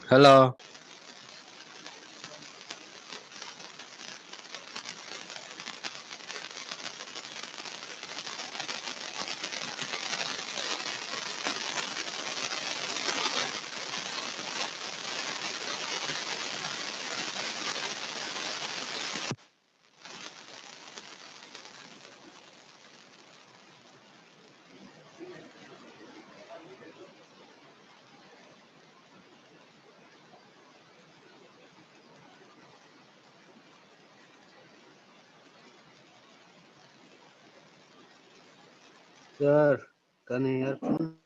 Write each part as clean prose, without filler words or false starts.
Hello. Sir, can you hear from?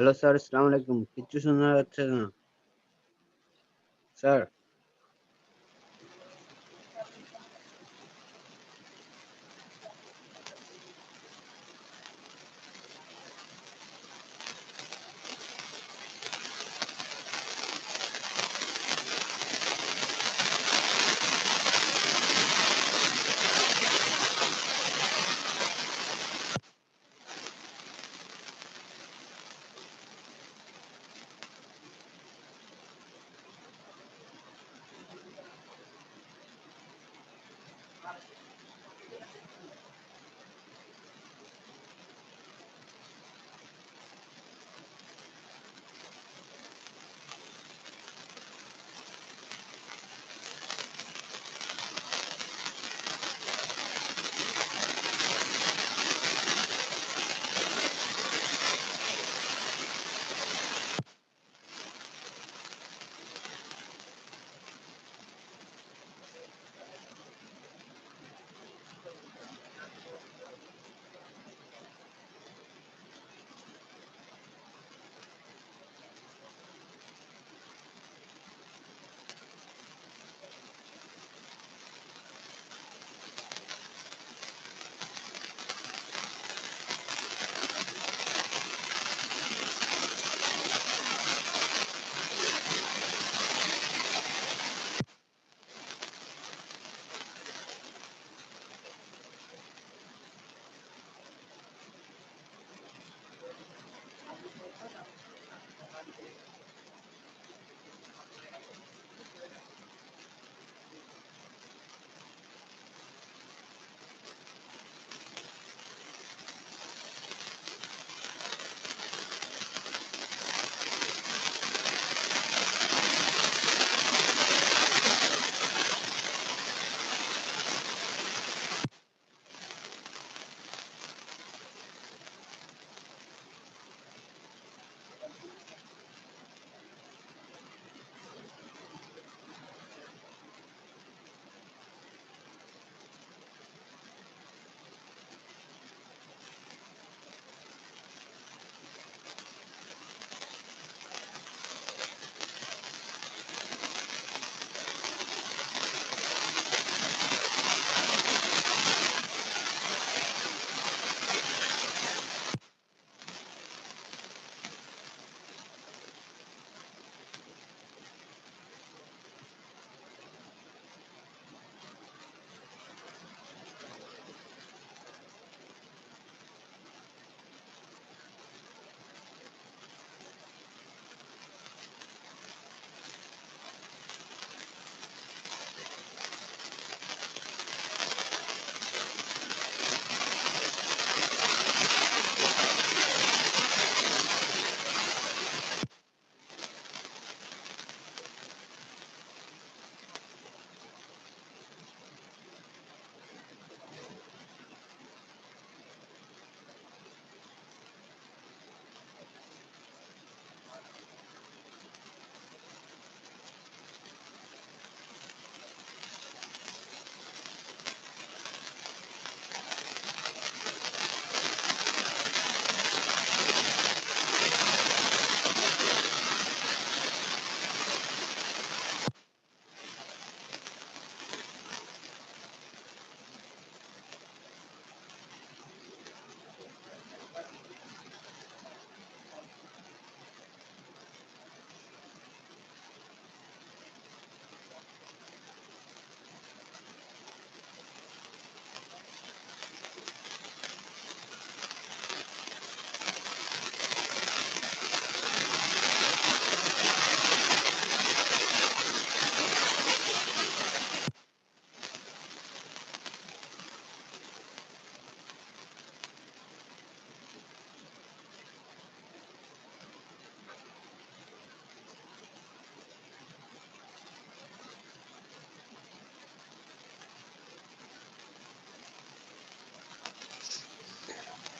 Hello sir, আসসালামু আলাইকুম। কিচ্ছু শোনা যাচ্ছে না স্যার।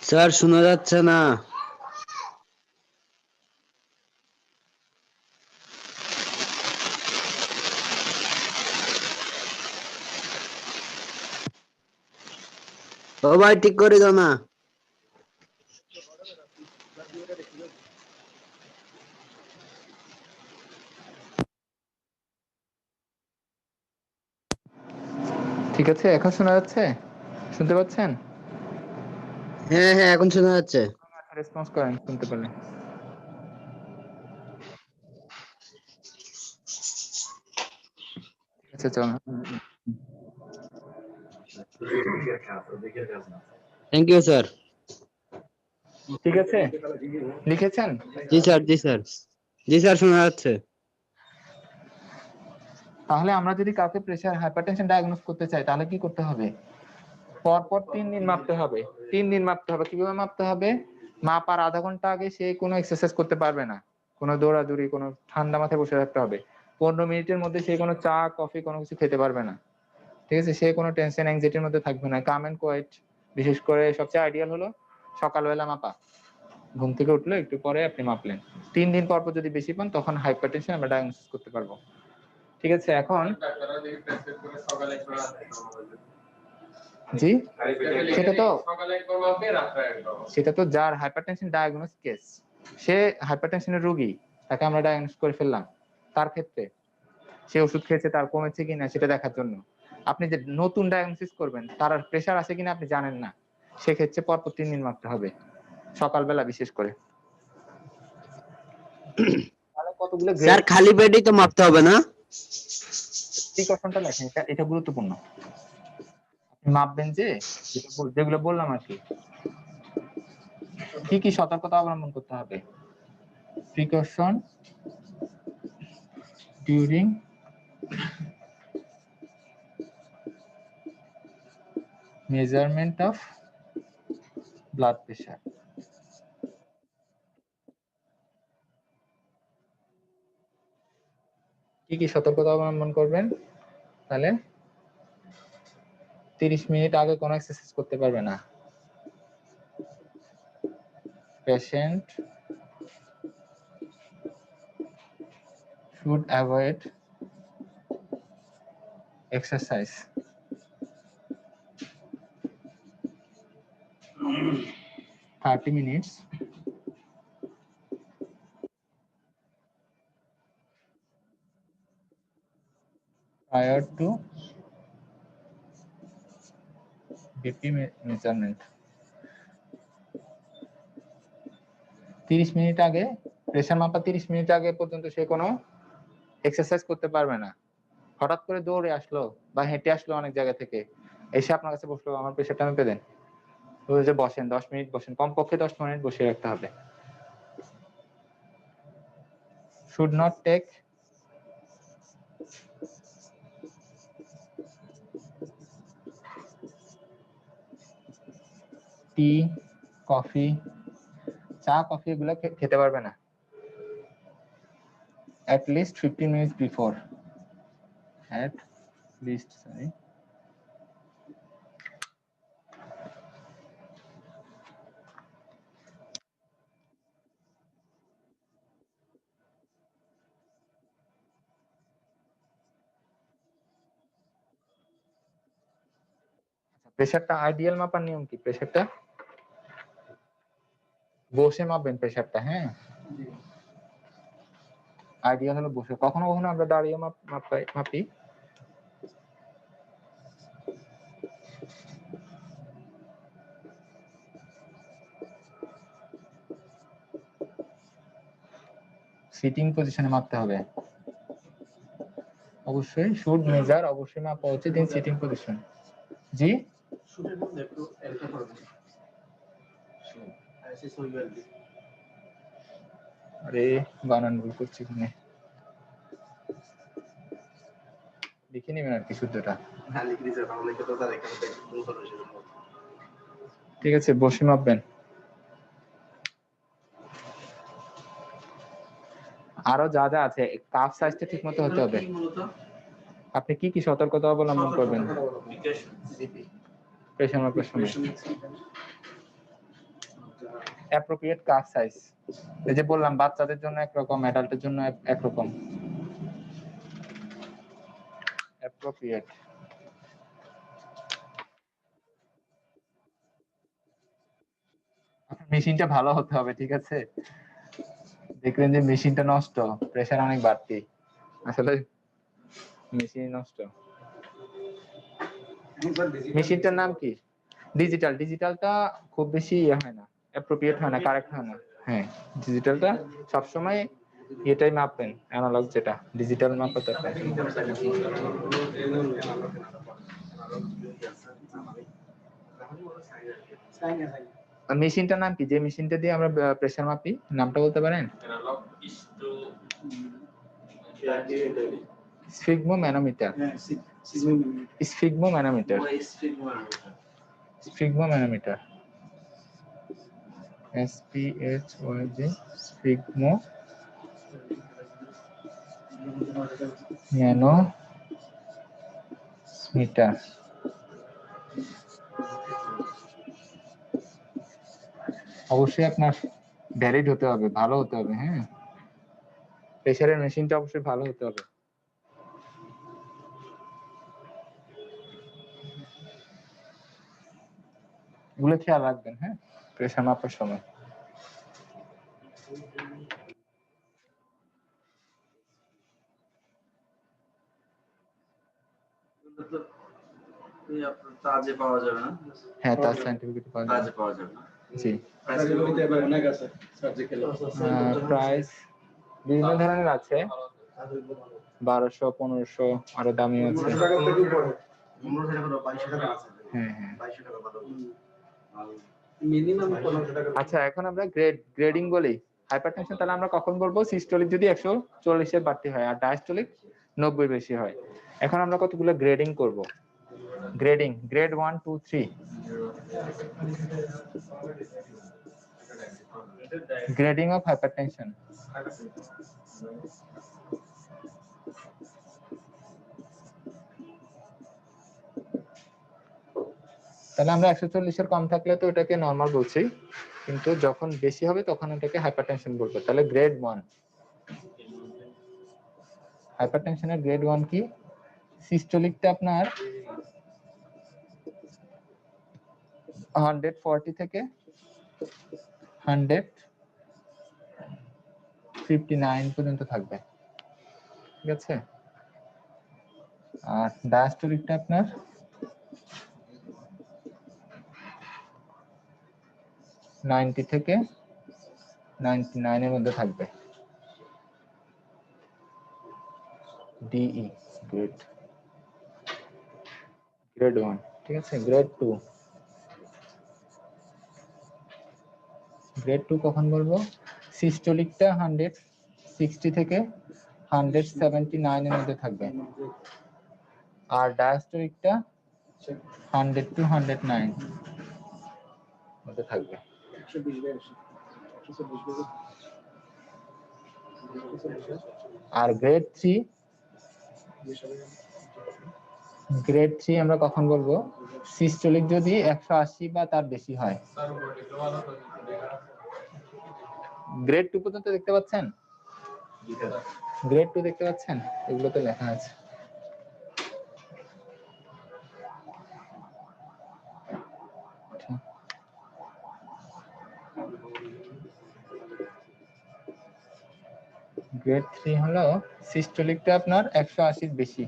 স্যার, শোনা যাচ্ছে না। ও ভাই, ঠিক করে দাও না। ঠিক আছে, এখন শোনা যাচ্ছে? শুনতে পাচ্ছেন? হ্যাঁ হ্যাঁ এখন শোনা যাচ্ছে। রেসপন্স করেন শুনতে পেলে। আচ্ছা চলো। Thank you sir. ঠিক আছে, লিখেছেন? জি স্যার জি স্যার। জি স্যার শোনা যাচ্ছে। তাহলে আমরা যদি কাউকে প্রেসার হাইপারটেনশন ডায়াগনোস করতে চাই তাহলে কি করতে হবে? পরপর 3 দিন মাপতে হবে। 3 দিন মাপতে হবে। কিভাবে মাপতে হবে? মাপার আধা ঘন্টা আগে সে কোনো এক্সারসাইজ করতে পারবে না, কোনো দৌড়াদৌড়ি, কোনো ঠান্ডা মাথায় বসে থাকতে হবে। 15 মিনিটের মধ্যে সে কোনো চা কফি কোনো কিছু খেতে পারবে না। ঠিক আছে, সে কোনো টেনশন অ্যাংজাইটির মধ্যে থাকবে না। Calm and quiet. বিশেষ করে সবচেয়ে আইডিয়াল হলো সকালবেলা মাপা। ঘুম থেকে উঠলো একটু পরে আপনি মাপলেন। 3 দিন পর পর যদি বেশি পান তখন হাইপারটেনশন আমরা ডায়াগনোসিস করতে পারবো। ঠিক আছে, এখন জি সেটা তো যার হাইপারটেনশন ডায়াগনোস কেস, সে হাইপারটেনশনের রোগী, তাকে আমরা ডায়াগনোস করে ফেললাম। তার ক্ষেত্রে সে ওষুধ খেয়েছে, তার কমেছে কিনা সেটা দেখার জন্য। আপনি যে নতুন ডায়াগনোসিস করবেন, তার প্রেসার আছে কিনা আপনি জানেন না, সেক্ষেত্রে পরপর 3 দিন মাপতে হবে, সকালবেলা বিশেষ করে। কতগুলো স্যার খালি পেটেই তো মাপতে হবে না? প্রিকশনটা লেখেন, এটা গুরুত্বপূর্ণ। মাপবেন যে যেগুলো বললাম আর কি কি সতর্কতা অবলম্বন করতে হবে। Precaution during measurement of blood pressure. কি কি সতর্কতা অবলম্বন করবেন? তাহলে 30 মিনিট আগে কোনো এক্সারসাইজ করতে পারবে না। Patient should avoid exercise 30 minutes prior to BP measurement। 30 minute আগে, প্রেসার মাপা 30 মিনিট আগে পর্যন্ত সে কোনো এক্সারসাইজ করতে পারবে না। হঠাৎ করে দৌড়ে আসলো বা হেঁটে আসলো অনেক জায়গা থেকে, এসে আপনার কাছে বসলো, আমার প্রেসারটা মেপে দেন। যে বসেন 10 মিনিট বসেন, কমপক্ষে 10 মিনিট বসে রাখতে হবে। should not take T, coffee, চা কফি এগুলো খেতে পারবে না at least 15 minutes before, at least, sorry। প্রেসারটা আইডিয়াল মাপার নিয়ম কি? প্রেসারটা বসে মাপবেন প্রেসারটা, হ্যাঁ। আইডিয়াল হলো বসে। কখনো কখনো আমরা দাঁড়িয়ে মাপি। সিটিং পজিশনে মাপতে হবে অবশ্যই। শুড মেজার অবশ্যই মাপা উচিত ইন সিটিং পজিশন। জি আরে বানান ভুল করছি, এখানে লিখে নেবেন আর কি শুদ্ধটা। ঠিক আছে, বসে মাপবেন। আরো যা যা আছে, কাফ সাইজটা ঠিক মতো হতে হবে। আপনি কি কি সতর্কতা অবলম্বন করবেন প্রেসার মাপার সময়? অ্যাপ্রোপ্রিয়েট কাফ সাইজ, এই যে বললাম বাচ্চাদের জন্য একরকম, অ্যাডাল্টের জন্য একরকম। অ্যাপ্রোপ্রিয়েট। মেশিনটা ভালো হতে হবে, ঠিক আছে। দেখবেন যে মেশিনটা নষ্ট, প্রেসার অনেক বাড়তি, আসলে মেশিন নষ্ট। মেশিনটার নাম কি? ডিজিটাল। ডিজিটালটা খুব বেশি হয় না, অ্যাপ্রোপ্রিয়েট হয় না, কারেক্ট হয় না। হ্যাঁ, ডিজিটালটা সবসময় এটাই মাপবেন, অ্যানালগ যেটা ডিজিটাল মাপা দরকার। মেশিনটার নাম কি, যে মেশিনটা দিয়ে আমরা প্রেসার মাপি, নামটা বলতে পারেন? Sphygmomanometer. Sphygmomanometer. Sphygmomanometer. SPHOG sphygmomanometer. অবশ্যই আপনার ভ্যালিড হতে হবে, ভালো হতে হবে। হ্যাঁ, প্রেসারের মেশিনটা অবশ্যই ভালো হতে হবে। এগুলো খেয়াল রাখবেন, হ্যাঁ, প্রেসার মাপার সময়। তাজে পাওয়া যাবে না? হ্যাঁ, তার সার্টিফিকেট পাওয়া যাবে। তাজে পাওয়া যাবে না? জি। অনেক আছে সার্জিক্যাল। প্রাইস বিভিন্ন ধরনের আছে, 1200, 1500, আরো দামি আছে। 1500 টাকা থেকে উপরে। 1500 টাকা 2200 টাকা আছে। হ্যাঁ হ্যাঁ। 2200 টাকা ভালো। মিনিমাম 1500 টাকা। আচ্ছা, এখন আমরা গ্রেডিং বলি। হাইপারটেনশন তাহলে আমরা কখন বলবো? সিস্টোলিক যদি 140 এর বাড়তি হয় আর ডায়াস্টোলিক 90 বেশি হয়। এখন আমরা কতগুলো গ্রেডিং করব। Grading, grade 1 2 3। Grading of hypertension. তাহলে আমরা 140 এর কম থাকলে তো এটাকে নরমাল বলছি, কিন্তু যখন বেশি হবে তখন এটাকে হাইপারটেনশন বলবো। তাহলে গ্রেড 1 হাইপারটেনশনের গ্রেড 1 কি? সিস্টোলিকটা আপনার 140 থেকে 159 পর্যন্ত থাকবে, ঠিক আছে? আর ডায়াস্টোলিকটা আপনার 90 থেকে 99 এর মধ্যে থাকবে। ডিই গ্রেড, গ্রেড 1, ঠিক আছে? গ্রেড 2, গ্রেড 2 কখন বলবো? সিস্টোলিকটা 160 থেকে 179 এর মধ্যে থাকবে, আর ডায়াস্টোলিকটা 100 to 109 মধ্যে থাকবে। আর গ্রেড 3, গ্রেড 3 আমরা কখন বলবো? সিস্টোলিক যদি 180 বা তার বেশি হয়। গ্রেড 2 পর্যন্ত দেখতে পাচ্ছেন? গ্রেড 2 দেখতে পাচ্ছেন? এগুলোতে লেখা আছে। গ্রেড 3 হলো সিস্টোলিকটা আপনার 180 এর বেশি,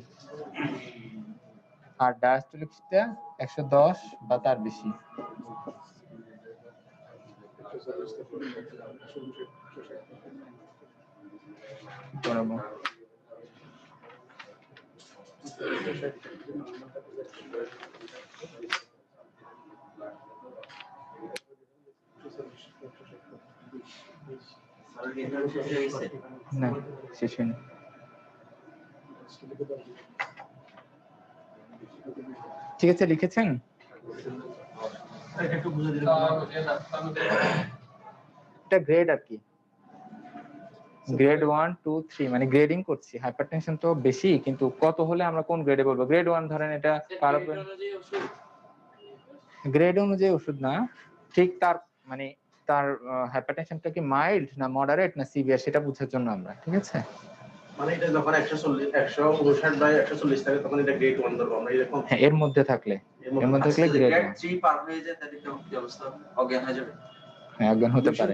আর ডায়াস্টোলিকটা 110 বা তার বেশি। বরাবর না, শেষ হয়নি। ঠিক আছে, লিখেছেন? এটা গ্রেড আর কি, গ্রেড 1 2 3 মানে গ্রেডিং করছি। হাইপারটেনশন তো বেশি, কিন্তু কত হলে আমরা কোন গ্রেডে বলবো? গ্রেড 1 ধরেন, এটা গ্রেড অনুযায়ী ওষুধ না, ঠিক তার মানে তার হাইপারটেনশনটা কি মাইল্ড না মডারেট না সিভিয়ার সেটা বোঝার জন্য আমরা, ঠিক আছে? মানে এটা যখন 159 বাই 140 থাকে তখন এটা গ্রেড 1 ধরবো আমরা, এরকম? হ্যাঁ, এর মধ্যে থাকলে গ্রেড 1। 3 পার হয়ে যায় তাহলে কি অবস্থা? অজ্ঞান হয়ে যাবে? হ্যাঁ, অজ্ঞান হতে পারে,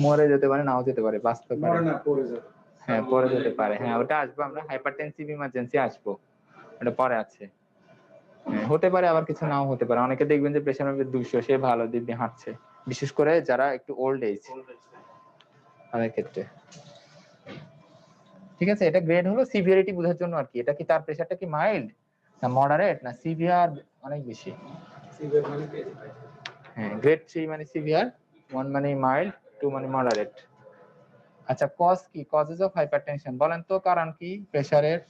মরে যেতে পারে, নাও যেতে পারে, বাঁচতে পারে। মরে না, পড়ে যাবে। হ্যাঁ, পরে যেতে পারে। হ্যাঁ, ওটা আসবো আমরা, হাইপারটেনসিভ ইমার্জেন্সি আসবো, ওটা পরে আছে। হ্যাঁ, হতে পারে আবার কিছু নাও হতে পারে। অনেকে দেখবেন যে প্রেশার মাপে 200, সে ভালো দিক দিয়ে হাঁটছে, বিশেষ করে যারা একটু ওল্ড এজ তাদের ক্ষেত্রে। ঠিক আছে, এটা গ্রেড হলো সিভিয়ারিটি বোঝার জন্য আর কি। এটা কি তার প্রেশারটা কি মাইল্ড না মডারেট না সিভিয়ার, অনেক বেশি। হ্যাঁ, গ্রেড 3 মানে সিভিয়ার, 1 মানে মাইল্ড, 2 মানে মডারেট। আচ্ছা, কজ কি? কজেস অফ হাইপারটেনশন বলেন তো, কারণ কি প্রেসারের?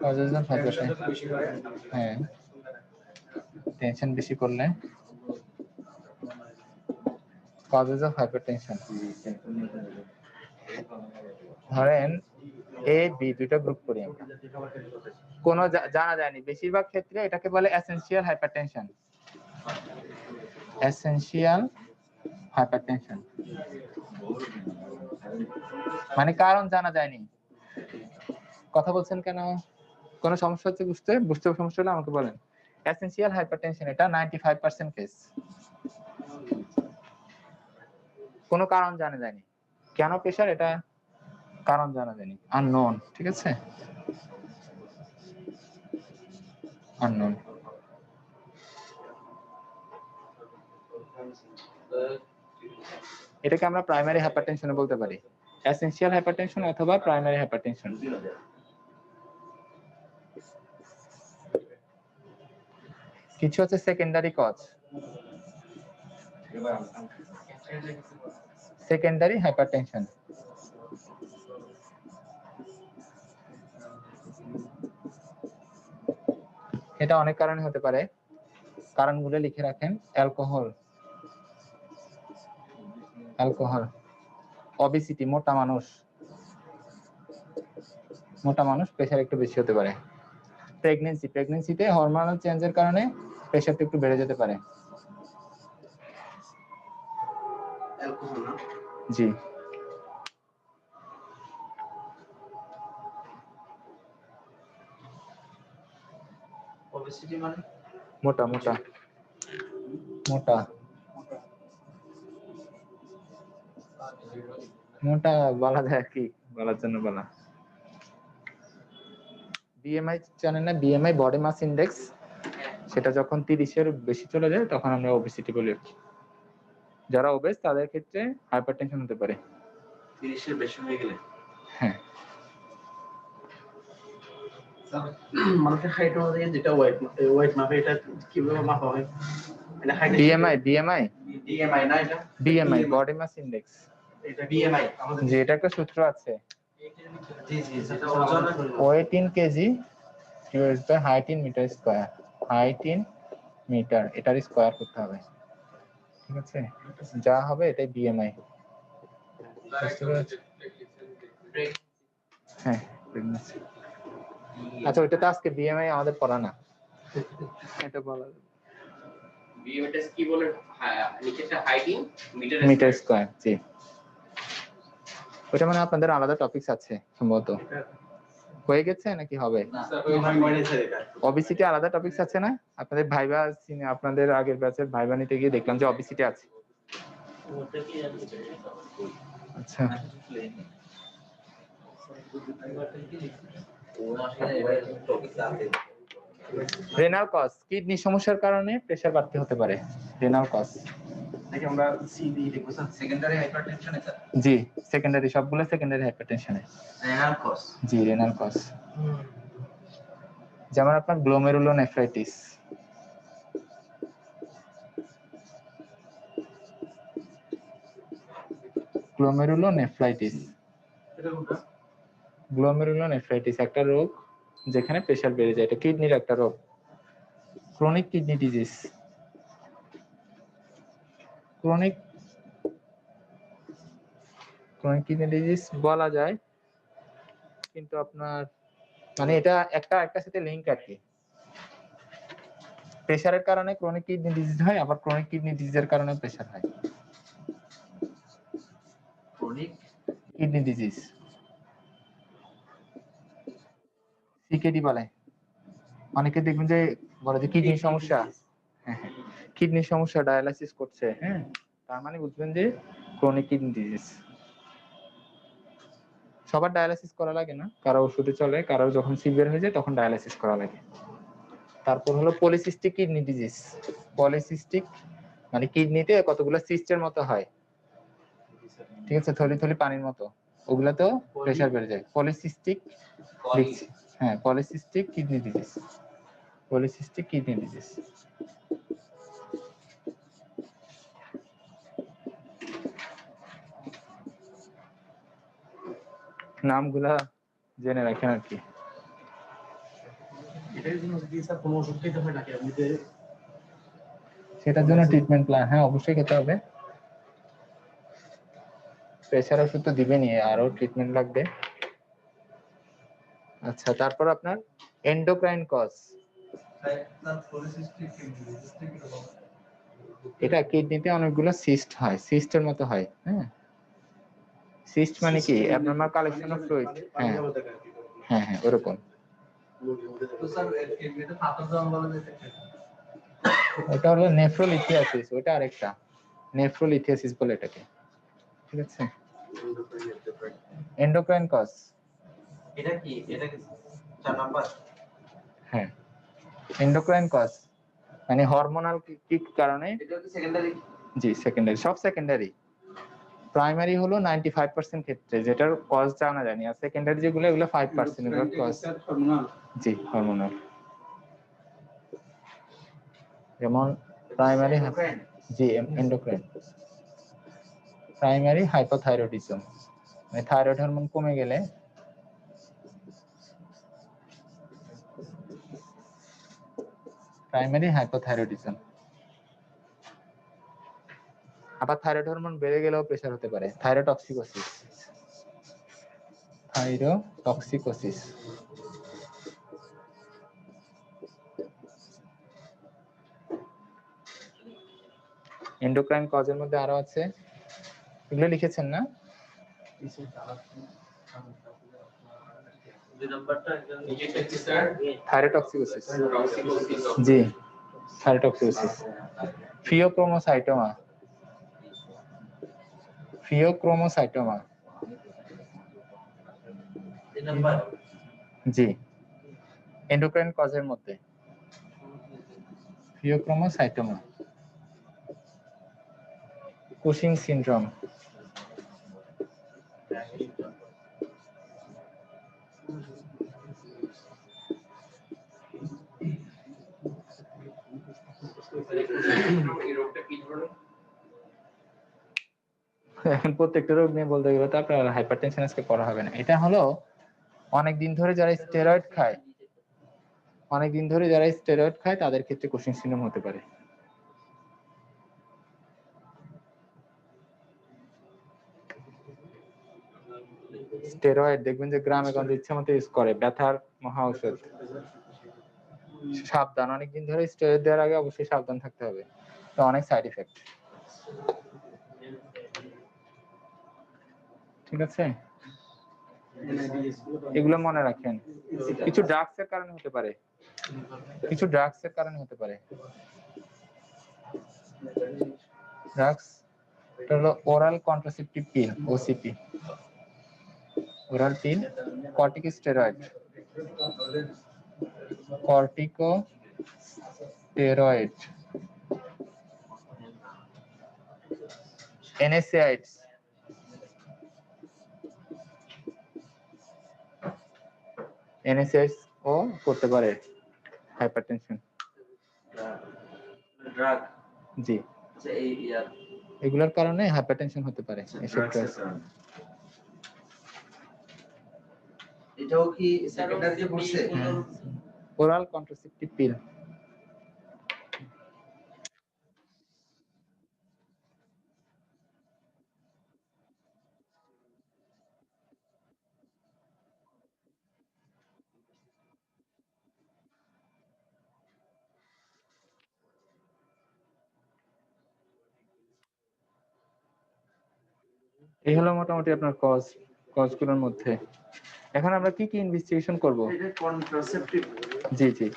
কজেস অফ হাইপারটেনশন, হ্যাঁ, টেনশন বেশি করলে কজেস অফ হাইপারটেনশন। ধরেন এ বি দুইটা গ্রুপ করি আমরা, কোনো জানা যায়নি, বেশিরভাগ ক্ষেত্রে এটাকে বলে এসেনশিয়াল হাইপারটেনশন। এসেনশিয়াল হাইপারটেনশন মানে কারণ জানা যায়নি। কথা বলছেন কেন? কোন সমস্যা হচ্ছে বুঝতে সমস্যা হলে আমাকে বলেন। এসেনশিয়াল হাইপারটেনশন এটা 95% কেস, কোনো কারণ জানা যায়নি। কেন প্রেশার? এটা কারণ জানা যায়নি, আননোন। ঠিক আছে, আননোন। এটাকে আমরা প্রাইমারি হাইপারটেনশন বলতে পারি, এসেনশিয়াল হাইপারটেনশন অথবা প্রাইমারি হাইপারটেনশন। কিছু হচ্ছে সেকেন্ডারি কজ, সেকেন্ডারি হাইপারটেনশন। এটা অনেক কারণে হতে পারে, কারণগুলো লিখে রাখেন। অ্যালকোহল, অবিসিটি, মোটা মানুষ প্রেশার একটু বেশি হতে পারে। প্রেগন্যান্সিতে হরমোনাল চেঞ্জের কারণে প্রেশারটা একটু বেড়ে যেতে পারে। জি, ওবেসিটি মানে মোটা বলা যায় কি, বলার জন্য বলা। বিএমআই জানেন না? বিএমআই বডি মাস ইনডেক্স, সেটা যখন 30-এর বেশি চলে যায় তখন আমরা ওবেসিটি বলি। যারা ওবেস তাদের ক্ষেত্রে হাইপারটেনশন হতে পারে 30-এর বেশি হয়ে গেলে। হ্যাঁ, মানুষের হাইট অনুযায়ী যেটা ওয়েট মাপে, এটা কিভাবে মাপা হয়? এটা হাইট বিএমআই না, এটা বিএমআই বডি মাস ইনডেক্স, এটা বিএমআই আমাদের যে এটা একটা সূত্র আছে। জি যেটা ওজন weight in kg divided by height in metre square, height in metre, এটার স্কয়ার করতে হবে। ঠিক আছে, যা হবে এটাই বিএমআই। হ্যাঁ, pregnancy। আচ্ছা, ওইটা তো আজকে বিএমআই আমাদের পড়া না, এটা বলা বিএমএটা কি বলে? নিচেটা হাইট ইন মিটার স্কয়ার। জি, ওটা মানে আপনাদের আলাদা টপিকস আছে সম্ভবত, হয়ে গেছে নাকি হবে? অবিসিটি আলাদা টপিকস আছে না আপনাদের? ভাইবা, আপনাদের আগের ব্যাচের ভাইবা নিতে গিয়ে দেখলাম যে অবিসিটি আছে। আচ্ছা, রেনাল কজ, কিডনি সমস্যার কারণে প্রেসার বাড়তি হতে পারে। রেনাল কজ নাকি আমরা সিডি লিখব স্যার? সেকেন্ডারি হাইপারটেনশনে স্যার? জি, সেকেন্ডারি, সবগুলো সেকেন্ডারি হাইপারটেনশনে। রেনাল কজ, জি, রেনাল কজ। যেমন আপনার গ্লোমেরুলোনেফ্রাইটিস, গ্লোমেরুলোনেফ্রাইটিস একটা রোগ যেখানে প্রেসার বেড়ে যায়, এটা কিডনির একটা রোগ। Chronic kidney disease, chronic kidney disease বলা যায়, কিন্তু আপনার মানে এটা একটা সাথে লিংক আর কি। প্রেসারের কারণে ক্রনিক কিডনি ডিজিজ হয়, আবার ক্রনিক কিডনি ডিজিজের কারণে প্রেসার হয়। ক্রনিক কিডনি ডিজিজ সিকেডি বলে। অনেকে দেখবেন যে বলে যে কিডনির সমস্যা, হ্যাঁ কিডনির সমস্যা, ডায়ালাইসিস করছে, হ্যাঁ, তার মানে বুঝবেন যে ক্রনিক কিডনি ডিজিজ। সবার ডায়ালাইসিস করা লাগে না, কারো ওষুধে চলে, কারো যখন সিভিয়ার হয়ে যায় তখন ডায়ালাইসিস করা লাগে। তারপর হলো পলিসিস্টিক কিডনি ডিজিজ। পলিসিস্টিক মানে কিডনিতে কতগুলো সিস্টের মতো হয়, ঠিক আছে, থলি থলি পানির মতো, ওগুলাতেও প্রেসার বেড়ে যায়। পলিসিস্টিক, হ্যাঁ polycystic kidney disease, polycystic kidney disease. নামগুলা জেনে রাখেন আর কি। এটার জন্য কি স্যার কোনো ওষুধ খেতে হয় নাকি আপনি? সেটার জন্য ট্রিটমেন্ট প্ল্যান, হ্যাঁ অবশ্যই খেতে হবে। প্রেসার ওষুধ তো দিবেনই, আরো ট্রিটমেন্ট লাগবে। আচ্ছা, তারপর আপনার এন্ডোক্রাইন কজ। এটা কিডনিতে অনেকগুলো সিস্ট হয়, সিস্টের মতো হয়। হ্যাঁ, সিস্ট মানে কি অ্যাবনরমাল কালেকশন অফ ফ্লুইড। হ্যাঁ হ্যাঁ হ্যাঁ ওরকম। ওটা হলো নেফ্রোলিথিয়াসিস, ওটা আরেকটা নেফ্রোলিথিয়াসিস বলে এটাকে, ঠিক আছে। এন্ডোক্রাইন কজ এটা কি 4 নাম্বার? হ্যাঁ, এন্ডোক্রাইন কজ মানে হরমোনাল কি কারণে। এটা কি সেকেন্ডারি? জি সেকেন্ডারি, সব সেকেন্ডারি। প্রাইমারি হলো 95% ক্ষেত্রে যেটার কজ জানা যায়নি, আর সেকেন্ডারি যেগুলো এগুলো 5% এর কজ। জি হরমোনাল, যেমন প্রাইমারি, জি এন্ডোক্রাইন। প্রাইমারি হাইপোথাইরয়েডিজম মানে থাইরয়েড হরমোন কমে গেলে, প্রাইমারি হাইপোথাইরয়েডিজম। আবার থাইরয়েড হরমোন বেড়ে গেলেও প্রেসার হতে পারে, থাইরোটক্সিকোসিস। থাইরোটক্সিকোসিস এন্ডোক্রাইন কজের মধ্যে আরো আছে, এগুলো লিখেছেন না? থাইরোটক্সিকোসিস, জি থাইরোটক্সিকোসিস। ফিওক্রোমোসাইটোমা, ফিওক্রোমোসাইটোমা, জি এন্ডোক্রাইন কজের মধ্যে ফিওক্রোমোসাইটোমা। কুশিং সিনড্রোম, এখন প্রত্যেকটা রোগ নিয়ে বলতে গেলে তো আপনার হাইপারটেনশন আজকে পড়া হবে না। এটা হলো অনেকদিন ধরে যারা স্টেরয়েড খায়, অনেকদিন ধরে যারা স্টেরয়েড খায় তাদের ক্ষেত্রে কুশিং সিনড্রোম হতে পারে। স্টেরয়েড দেখবেন যে গ্রামে গঞ্জে ইচ্ছা মতো ইউজ করে, ব্যথার মহা ঔষধ। সাবধান, অনেকদিন ধরে স্টেরয়েড দেওয়ার আগে অবশ্যই সাবধান থাকতে হবে, তো অনেক সাইড ইফেক্ট, ঠিক আছে। এগুলো মনে রাখেন। কিছু ড্রাগস এর কারণে হতে পারে, কিছু ড্রাগস এর কারণে হতে পারে। ড্রাগস এটা হলো oral contraceptive pill, OCP, oral pill, corticosteroid, corticosteroid, NSAIDs, NSAIDs ও করতে পারে হাইপারটেনশন। ড্রাগ, জি আচ্ছা এই এগুলোর কারণে হাইপারটেনশন হতে পারে। এসব ড্রাগস এটাও কি সেকেন্ডারিতে পড়ছে? ওরাল কন্ট্রাসেপটিভ পিল। এই হলো মোটামুটি আপনার কজগুলোর মধ্যে। এখন আমরা কি কি ইনভেস্টিগেশন করব? এটা কন্ট্রাসেপটিভ। জি জি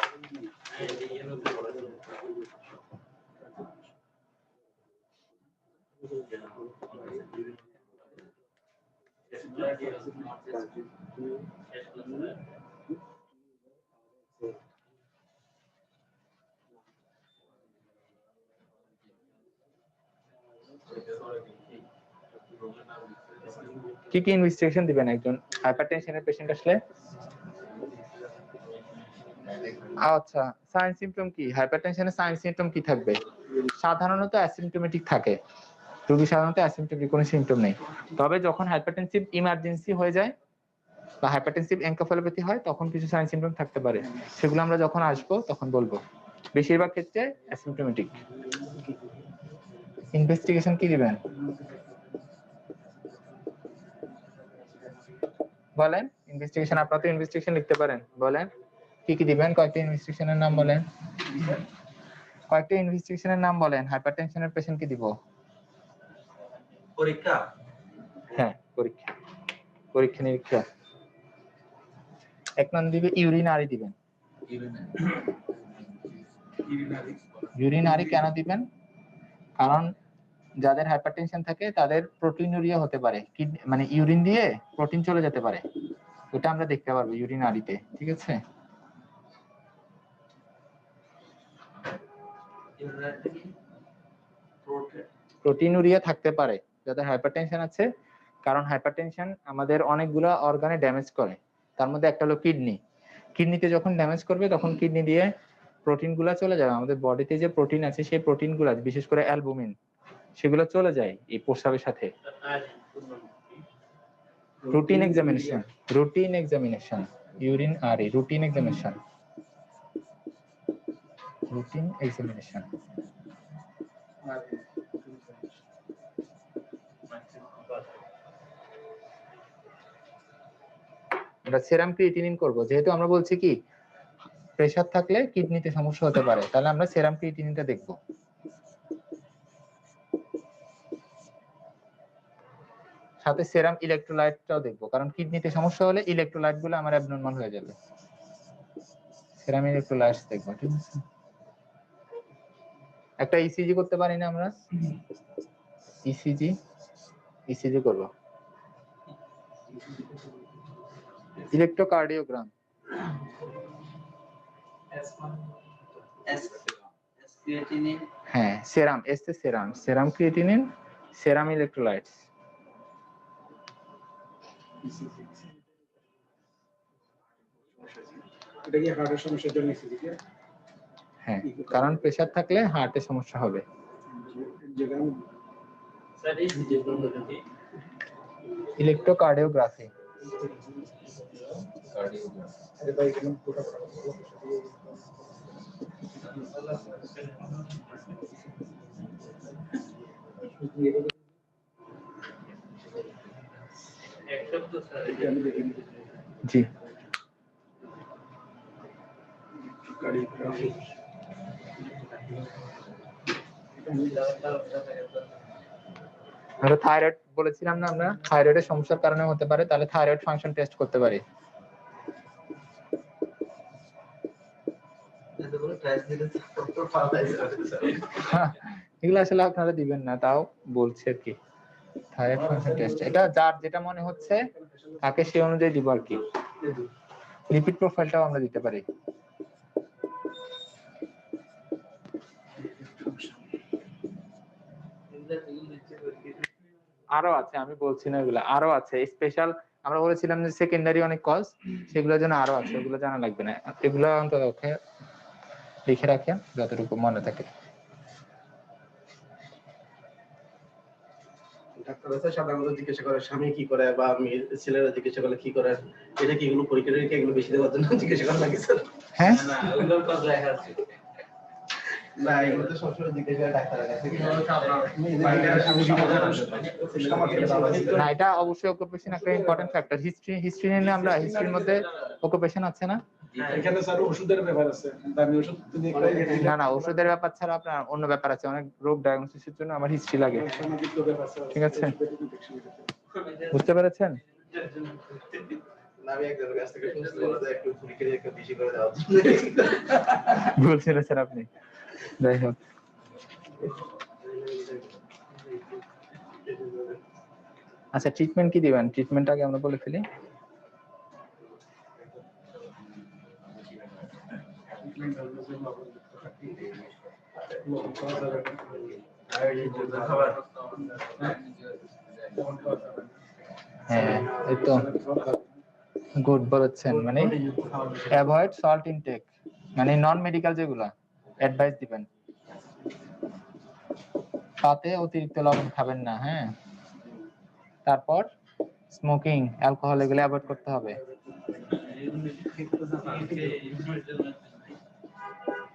কি কি ইনভেস্টিগেশন দিবেন একজন হাইপারটেনশনের পেশেন্ট আসলে? আচ্ছা, সাইন সিম্পটম কি? হাইপারটেনশনের সাইন সিম্পটম কি থাকবে? সাধারণত অ্যাসিম্পটোমেটিক থাকে। রোগী সাধারণত অ্যাসিম্পটোমেটিক, কোনো সিম্পটম নেই। তবে যখন হাইপারটেনসিভ ইমার্জেন্সি হয়ে যায় বা হাইপারটেনসিভ এনকেফালোপ্যাথি হয় তখন কিছু সাইন সিম্পটম থাকতে পারে, সেগুলো আমরা যখন আসবো তখন বলবো। বেশিরভাগ ক্ষেত্রে অ্যাসিম্পটোমেটিক। ইনভেস্টিগেশন কি দিবেন বলেন? ইনভেস্টিগেশন আপনারা তো ইনভেস্টিগেশন লিখতে পারেন, বলেন কি কি দিবেন? কয়েকটা ইনভেস্টিগেশনের নাম বলেন, কয়েকটা ইনভেস্টিগেশনের নাম বলেন। হাইপারটেনশনের পেশেন্ট কি দিব? পরীক্ষা, হ্যাঁ পরীক্ষা, পরীক্ষা নিরীক্ষা। এক নাম দিবে ইউরিনারি দিবেন। ইউরিনারি কেন দিবেন? কারণ যাদের হাইপারটেনশন থাকে তাদের প্রোটিনুরিয়া হতে পারে, মানে ইউরিন দিয়ে প্রোটিন চলে যেতে পারে, ওটা আমরা দেখতে পারবো ইউরিনারিতে, ঠিক আছে? প্রোটিনুরিয়া থাকতে পারে যাদের হাইপারটেনশন আছে, কারণ হাইপারটেনশন আমাদের অনেকগুলো অর্গানে ড্যামেজ করে। তার মধ্যে একটা হলো কিডনি। কিডনিতে যখন ড্যামেজ করবে তখন কিডনি দিয়ে প্রোটিন গুলা চলে যাবে। আমাদের বডিতে যে প্রোটিন আছে সেই প্রোটিন গুলা, বিশেষ করে অ্যালবুমিন, সেগুলো চলে যায় এই প্রস্রাবের সাথে। Routine examination, routine examination, urine আরি, রুটিন এক্সামিনেশন, রুটিন এক্সামিনেশন। আমরা সেরাম ক্রিয়েটিনিন করব, যেহেতু আমরা বলছি কি প্রেসার থাকলে কিডনিতে সমস্যা হতে পারে, তাহলে আমরা সেরাম ক্রিয়েটিনিনটা দেখব। সাথে সেরাম ইলেকট্রোলাইটটাও দেখব, কারণ কিডনিতে সমস্যা হলে ইলেকট্রোলাইট গুলো আমার অ্যাবনরমাল হয়ে যাবে। সেরাম ইলেকট্রোলাইটস দেখব, ঠিক আছে? একটা ইসিজি করতে পারি না আমরা? ইসিজি, ইসিজি করব। ইলেকট্রোকার্ডিওগ্রাম, হ্যাঁ serum, S A serum, serum creatinine, serum electrolytes. এটা কি হার্টের সমস্যার জন্য ইসিজি? হ্যাঁ, কারণ প্রেসার থাকলে হার্টে সমস্যা হবে। ইলেকট্রোকার্ডিওগ্রাফি, জি আমরা থাইরয়েড বলেছিলাম না, আমরা থাইরয়েডের সমস্যার কারণে হতে পারে, তাহলে থাইরয়েড ফাংশন টেস্ট করতে পারি। এগুলো আসলে আপনারা দিবেন না, তাও বলছে আর কি। থাইরয়েড ফাংশন টেস্ট এটা যার যেটা মনে হচ্ছে তাকে সেই অনুযায়ী দিব আর কি। লিপিড প্রোফাইলটাও আমরা দিতে পারি। আরো আছে, আমি বলছি না এগুলা, আরো আছে স্পেশাল। আমরা বলেছিলাম যে সেকেন্ডারি অনেক কজ, সেগুলোর জন্য আরো আছে, ওগুলো জানা লাগবে না। এগুলো অন্তত লিখে রাখেন যতটুকু মনে থাকে। ডাক্তার সাধারণত জিজ্ঞাসা করে স্বামী কি করে বা ছেলেরা জিজ্ঞাসা করলে কি করে, এটা কি এগুলো পরীক্ষা নিরীক্ষা এগুলো বেশি দেওয়ার জন্য জিজ্ঞাসা করা লাগে স্যার? হ্যাঁ না ওগুলো কজ লেখা আছে না, এগুলো তো সবসময় জিজ্ঞাসা করে ডাক্তারের কাছে। না, এটা অবশ্যই অকুপেশন একটা ইম্পর্টেন্ট ফ্যাক্টর। হিস্ট্রি নিয়ে আমরা হিস্ট্রির মধ্যে অকুপেশন আছে না? এখানে স্যার ওষুধের ব্যাপার আছে, আমি ওষুধ না না, ওষুধের ব্যাপার ছাড়া আপনার অন্য ব্যাপার আছে, অনেক রোগ ডায়াগনোসিসের জন্য আমার হিস্ট্রি লাগে, ঠিক আছে? বুঝতে পেরেছেন? আমি একজনের কাছ থেকে শুনছি বলা যায় একটু পরীক্ষা নিরীক্ষা বেশি করে দেওয়া বলছিলেন স্যার আপনি, যাই হোক। আচ্ছা ট্রিটমেন্ট কি দিবেন, ট্রিটমেন্ট আগে আমরা বলে ফেলি। হ্যাঁ এই তো গুড বলেছেন, মানে অ্যাভয়েড সল্ট ইনটেক, মানে নন মেডিকেল যেগুলা অ্যাডভাইস দিবেন, তাতে অতিরিক্ত লবণ খাবেন না। হ্যাঁ, তারপর স্মোকিং, অ্যালকোহল এগুলো অ্যাভয়েড করতে হবে।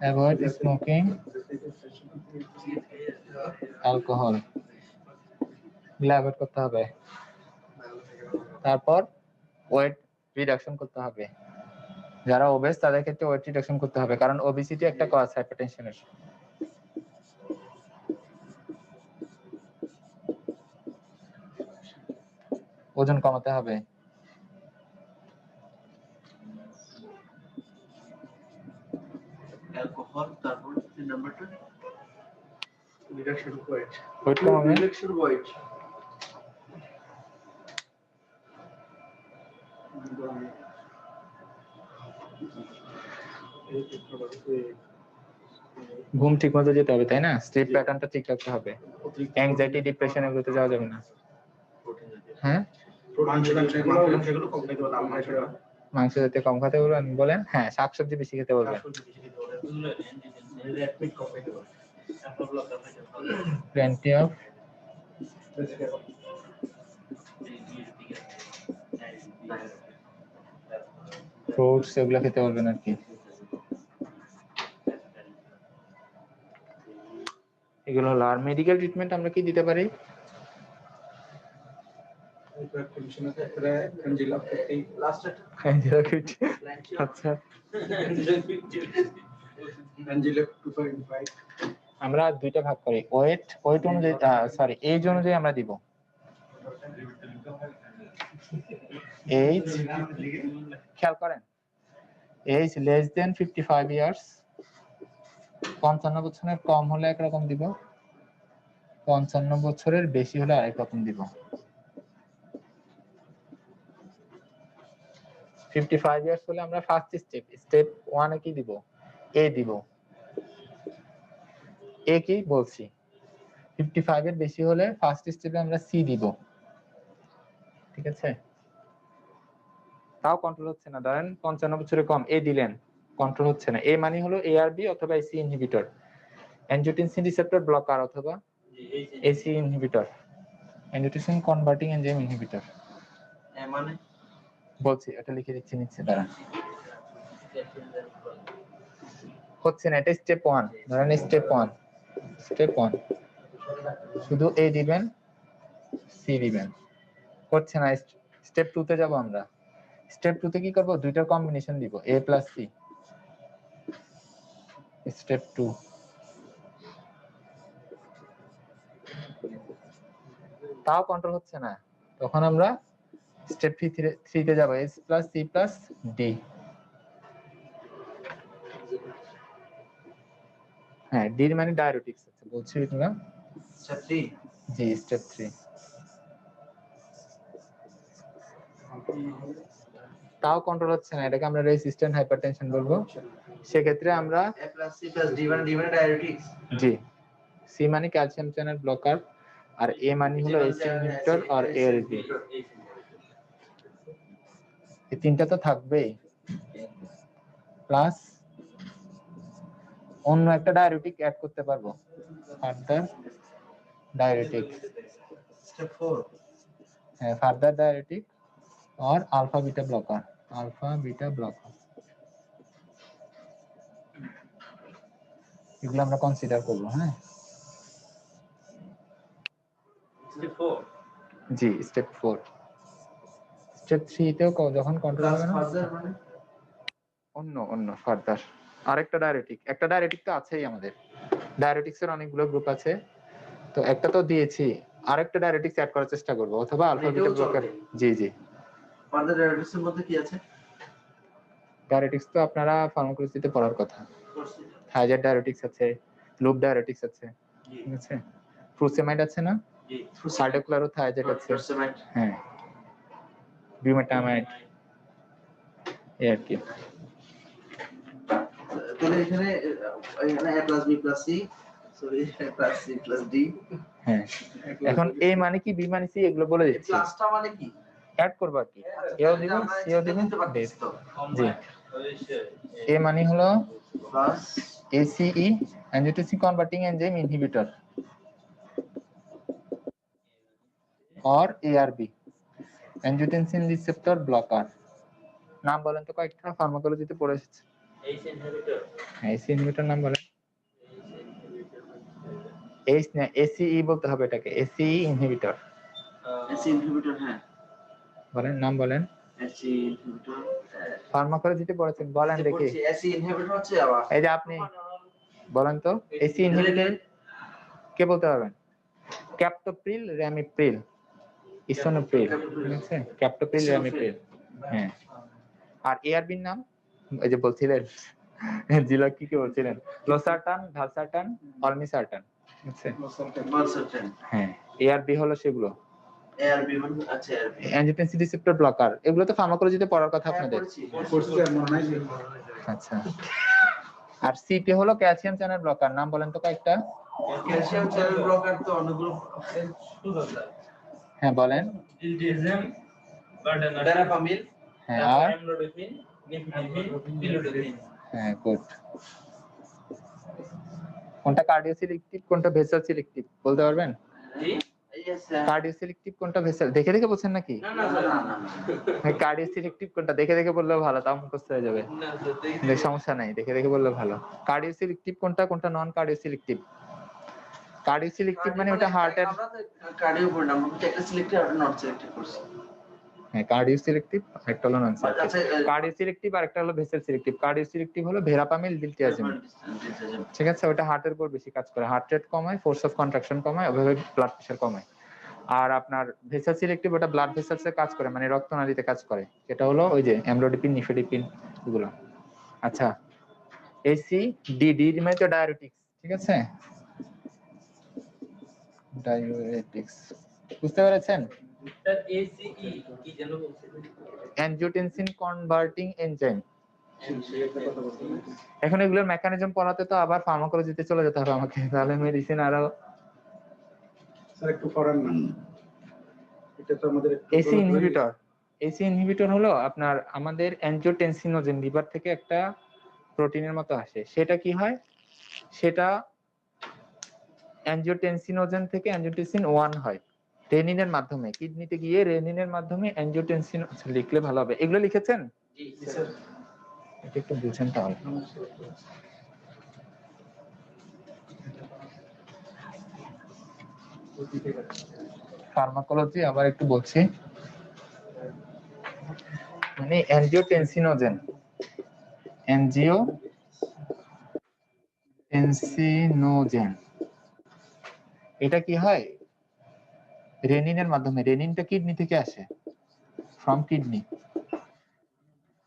অ্যাভয়েড স্মোকিং, অ্যালকোহল এগুলো অ্যাভয়েড করতে হবে। তারপর ওয়েট রিডাকশন করতে হবে, যারা ওবেস তাদের ক্ষেত্রে ওয়েট রিডাকশন করতে হবে, কারণ ওবেসিটি একটা কজ হাইপারটেনশনের। ওজন কমাতে হবে। অ্যালকোহল, তারপর নাম্বারটা রিডাকশন ওয়েট, ওয়েট কমাবে। Reduction weight. ঘুম ঠিক মতো যেতে হবে, তাই না? স্লিপ প্যাটার্নটা ঠিক রাখতে হবে, অ্যাংজাইটি ডিপ্রেশন এগুলোতে যাওয়া যাবে না। হ্যাঁ, সেগুলো কম খেতে বলে আমরা সেটা মাংস জাতীয় কম খেতে বলবেন বলেন, হ্যাঁ শাকসবজি বেশি খেতে বলবেন। প্লেন্টি অফ ফ্রুটস এগুলো খেতে বলবেন আর কি। এগুলো হলো। আর মেডিকেল ট্রিটমেন্ট আমরা কি দিতে পারি? আচ্ছা আমরা দুইটা ভাগ করি, ওয়েট অনুযায়ী, সরি এজ অনুযায়ী আমরা দিব। এজ খেয়াল করেন, এজ লেস দেন 55 ইয়ার্স, 55 বছরের কম হলে একরকম দিব, 55 বছরের বেশি হলে আরেক রকম দিব। 55 ইয়ার্স হলে আমরা ফার্স্ট স্টেপ 1 এ কি দিব? এ দিব। এ কি বলছি, 55 এর বেশি হলে ফার্স্ট স্টেপে আমরা সি দিব। ঠিক আছে, তাও কন্ট্রোল হচ্ছে না। ধরেন 55 বছরের কম, এ দিলেন, কন্ট্রোল হচ্ছে না। এ মানে হলো এআরবি অথবা ACE inhibitor, angiotensin receptor blocker অথবা ACE inhibitor, angiotensin converting enzyme inhibitor. মানে বলছি, এটা লিখে দিচ্ছি নিচে, দাঁড়ান। হচ্ছে না, এটা স্টেপ 1। ধরেন স্টেপ 1 শুধু এ দিবেন, সি দিবেন, হচ্ছে না। স্টেপ 2 তে যাব আমরা। স্টেপ 2 তে কি করব? দুইটার কম্বিনেশন দিব, এ প্লাস সি। স্টেপ 2 তাও কন্ট্রোল হচ্ছে না, তখন আমরা স্টেপ 3 তে যাব, S plus C plus D. হ্যাঁ, ডি মানে ডায়াবেটিক্স আছে, বলছি না? স্টেপ 3 জি, স্টেপ 3 তাও কন্ট্রোল হচ্ছে না, এটাকে আমরা রেসিস্ট্যান্ট হাইপারটেনশন বলবো। সেক্ষেত্রে আমরা এ প্লাস সি প্লাস ডি মানে ডায়াবেটিক্স। জি, সি মানে ক্যালসিয়াম চ্যানেল ব্লকার, আর এ মানে হলো এসি ইনহিবিটর আর এএলবি। এই তিনটা তো থাকবেই, প্লাস অন্য একটা ডায়াবেটিক অ্যাড করতে পারবো, ফার্দার ডায়াবেটিক। স্টেপ 4 হ্যাঁ, ফার্দার ডায়াবেটিক और अल्फा बीटा ब्लॉकर, এগুলো আমরা কনসিডার করব। হ্যাঁ, স্টেপ 4 জি স্টেপ 4। স্টেপ 3 তেও যখন কন্ট্রোল হবে না, ফার্দার মানে অন্য ফার্দার আরেকটা ডায়াবেটিক, একটা ডায়াবেটিক তো আছেই আমাদের, ডায়াবেটিক্স এর অনেকগুলো গ্রুপ আছে, তো একটা তো দিয়েছি, আরেকটা ডায়াবেটিক্স অ্যাড করার চেষ্টা করব, অথবা আলফা বিটা ব্লকার। জি ফার্দার ডায়াবেটিক্স এর মধ্যে কি আছে? ডায়াবেটিক্স তো আপনারা ফার্মাকোলজিতে পড়ার কথা, থাইরয়েড ডায়াবেটিক্স আছে, লুপ ডায়াবেটিক্স আছে, ঠিক আছে, ফ্রুসেমাইড আছে না, জি সাইটোক্লোরোথায়াজেটাক্সিন, হ্যাঁ বিউমেটামাইড, এই আর কি। তাহলে এখানে A plus B plus C, sorry A plus C plus D, হ্যাঁ এখন এ মানে কি বি মানে সি এগুলো বলে দিচ্ছি, প্লাসটা মানে কি? অ্যাড করবো আর কি, এও দিব সিও দিব, জি। এ মানে হলো plus ACE angiotensin converting enzyme inhibitor or ARB angiotensin receptor blocker। নাম বলেন তো কয়েকটা, ফার্মাকোলজিতে পড়ে এসেছে। ACE ইনহিবিটর নাম বলেন। এইচ না ACE বলতে হবে এটাকে, ACE ইনহিবিটর এসি ইনহিবিটর, হ্যাঁ বলেন, নাম বলেন। এসি ইনহিবিটর, ফার্মাকোলজিতে পড়েছেন, বলেন দেখি। এসি ইনহিবিটর হচ্ছে আবার এই যে আপনি বলেন তো ACE ইনহিবিটর কে বলতে পারবেন? ক্যাপটোপ্রিল, র্যামিপ্রিল, ইসোনোপ্রিল, ঠিক আছে, ক্যাপটোপ্রিল, র্যামিপ্রিল, হ্যাঁ। আর এআরবির নাম এই যে বলছিলেন জিলা কি কি বলছিলেন, লোসার্টান, ভালসার্টান, অলমিসার্টান, ঠিক আছে, মালসারটেন, হ্যাঁ। এআরবি হলো সেগুলো এআরবি মানে আচ্ছা এআরবি অ্যাঞ্জিওটেনসিন রিসেপ্টর ব্লকার, এগুলো তো ফার্মাকোলজিতে পড়ার কথা আপনাদের। আচ্ছা, আর সিপি হলো ক্যালসিয়াম চ্যানেল ব্লকার, নাম বলেন তো কয়েকটা। ক্যালসিয়াম চ্যানেল ব্লকার তো অনেকগুলো, হ্যাঁ বলেন। ডিলডিজিম, বার্ডেনার, ভেরাপামিল, হ্যাঁ আর এমলোডোপিন, নিফিডিপিন, পিলোডোপিন। হ্যাঁ গুড। কোনটা কার্ডিও সিলেক্টিভ, কোনটা ভেসাল সিলেক্টিভ বলতে পারবেন? জি কার্ডিও সিলেক্টিভ কোনটা, ভেসাল দেখে দেখে বলছেন নাকি? না না স্যার, কার্ডিও সিলেক্টিভ কোনটা দেখে দেখে বললেও ভালো, তাও মুখস্থ হয়ে যাবে, না স্যার, কিন্তু সমস্যা নাই, দেখে দেখে বললেও ভালো। কার্ডিও সিলেক্টিভ কোনটা, কোনটা নন কার্ডিও সিলেক্টিভ? কার্ডিও সিলেক্টিভ মানে ওটা হার্টের, আমরা তো কার্ডিও পড়ি না, আমরা তো একটা সিলেক্টিভ আর নট সিলেক্টিভ করছি। হ্যাঁ কার্ডিও সিলেক্টিভ, একটা হলো নন সিলেক্টিভ। আচ্ছা, কার্ডিও সিলেক্টিভ আর একটা হলো ভেসাল সিলেক্টিভ। কার্ডিও সিলেক্টিভ হলো ভেরাপামিল, ডিলটিয়াজিম, ঠিক আছে, ওটা হার্টের উপর বেশি কাজ করে, হার্ট রেট কমায়, ফোর্স অফ কন্ট্রাকশন কমায়, ওভাবে ব্লাড প্রেশার কমায়। আর আপনার ভেসাল সিলেক্টিভ ওটা ব্লাড ভেসেলসে কাজ করে, মানে রক্তনালীতে কাজ করে, এটা হলো ওই যে অ্যামলোডিপিন, নিফেডিপিন এগুলো। আচ্ছা, এসি ডি মানে তো ডায়াবেটিক্স, ঠিক আছে, ডায়াবেটিক্স বুঝতে পেরেছেন? স্যার এসিই কি যেন বলছিলেন? Angiotensin converting enzyme. এখন এগুলোর মেকানিজম পড়াতে তো আবার ফার্মাকোলজিতে চলে যেতে হবে আমাকে, তাহলে মেডিসিন আরো। স্যার একটু করেন না, এটা তো আমাদের এসি ইনহিবিটর, এসি ইনহিবিটর হলো আপনার আমাদের অ্যানজিওটেনসিনোজেন, লিভার থেকে একটা প্রোটিনের মতো আসে, সেটা কি হয়, সেটা অ্যানজিওটেনসিনোজেন থেকে অ্যানজিওটেনসিন 1 হয় রেনিনের মাধ্যমে, কিডনিতে গিয়ে রেনিনের মাধ্যমে অ্যানজিওটেনসিন, লিখলে ভালো হবে। এগুলো লিখেছেন? জি স্যার। এটা একটু বুঝেন তাহলে। ফার্মাকোলজি আবার একটু বলছি, মানে অ্যানজিওটেনসিনোজেন, অ্যানজিওটেনসিনোজেন এটা কি হয় রেনিনের মাধ্যমে, রেনিনটা কিডনি থেকে আসে, ফ্রম কিডনি,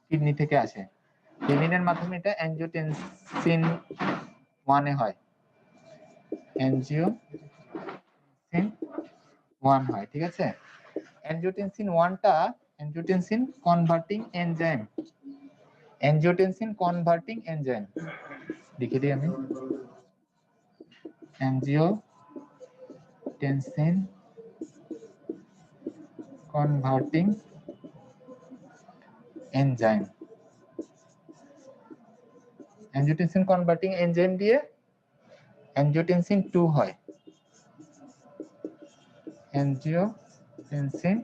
কিডনি থেকে আসে, রেনিনের মাধ্যমে এটা অ্যানজিওটেনসিন 1 এ হয়, অ্যানজিওটেনসিন 1 হয়, ঠিক আছে। অ্যানজিওটেনসিন 1 টা angiotensin converting enzyme, angiotensin converting enzyme লিখে দিই আমি, angiotensin converting enzyme, angiotensin converting enzyme দিয়ে অ্যানজিওটেনসিন 2 হয়, অ্যানজিওটেনসিন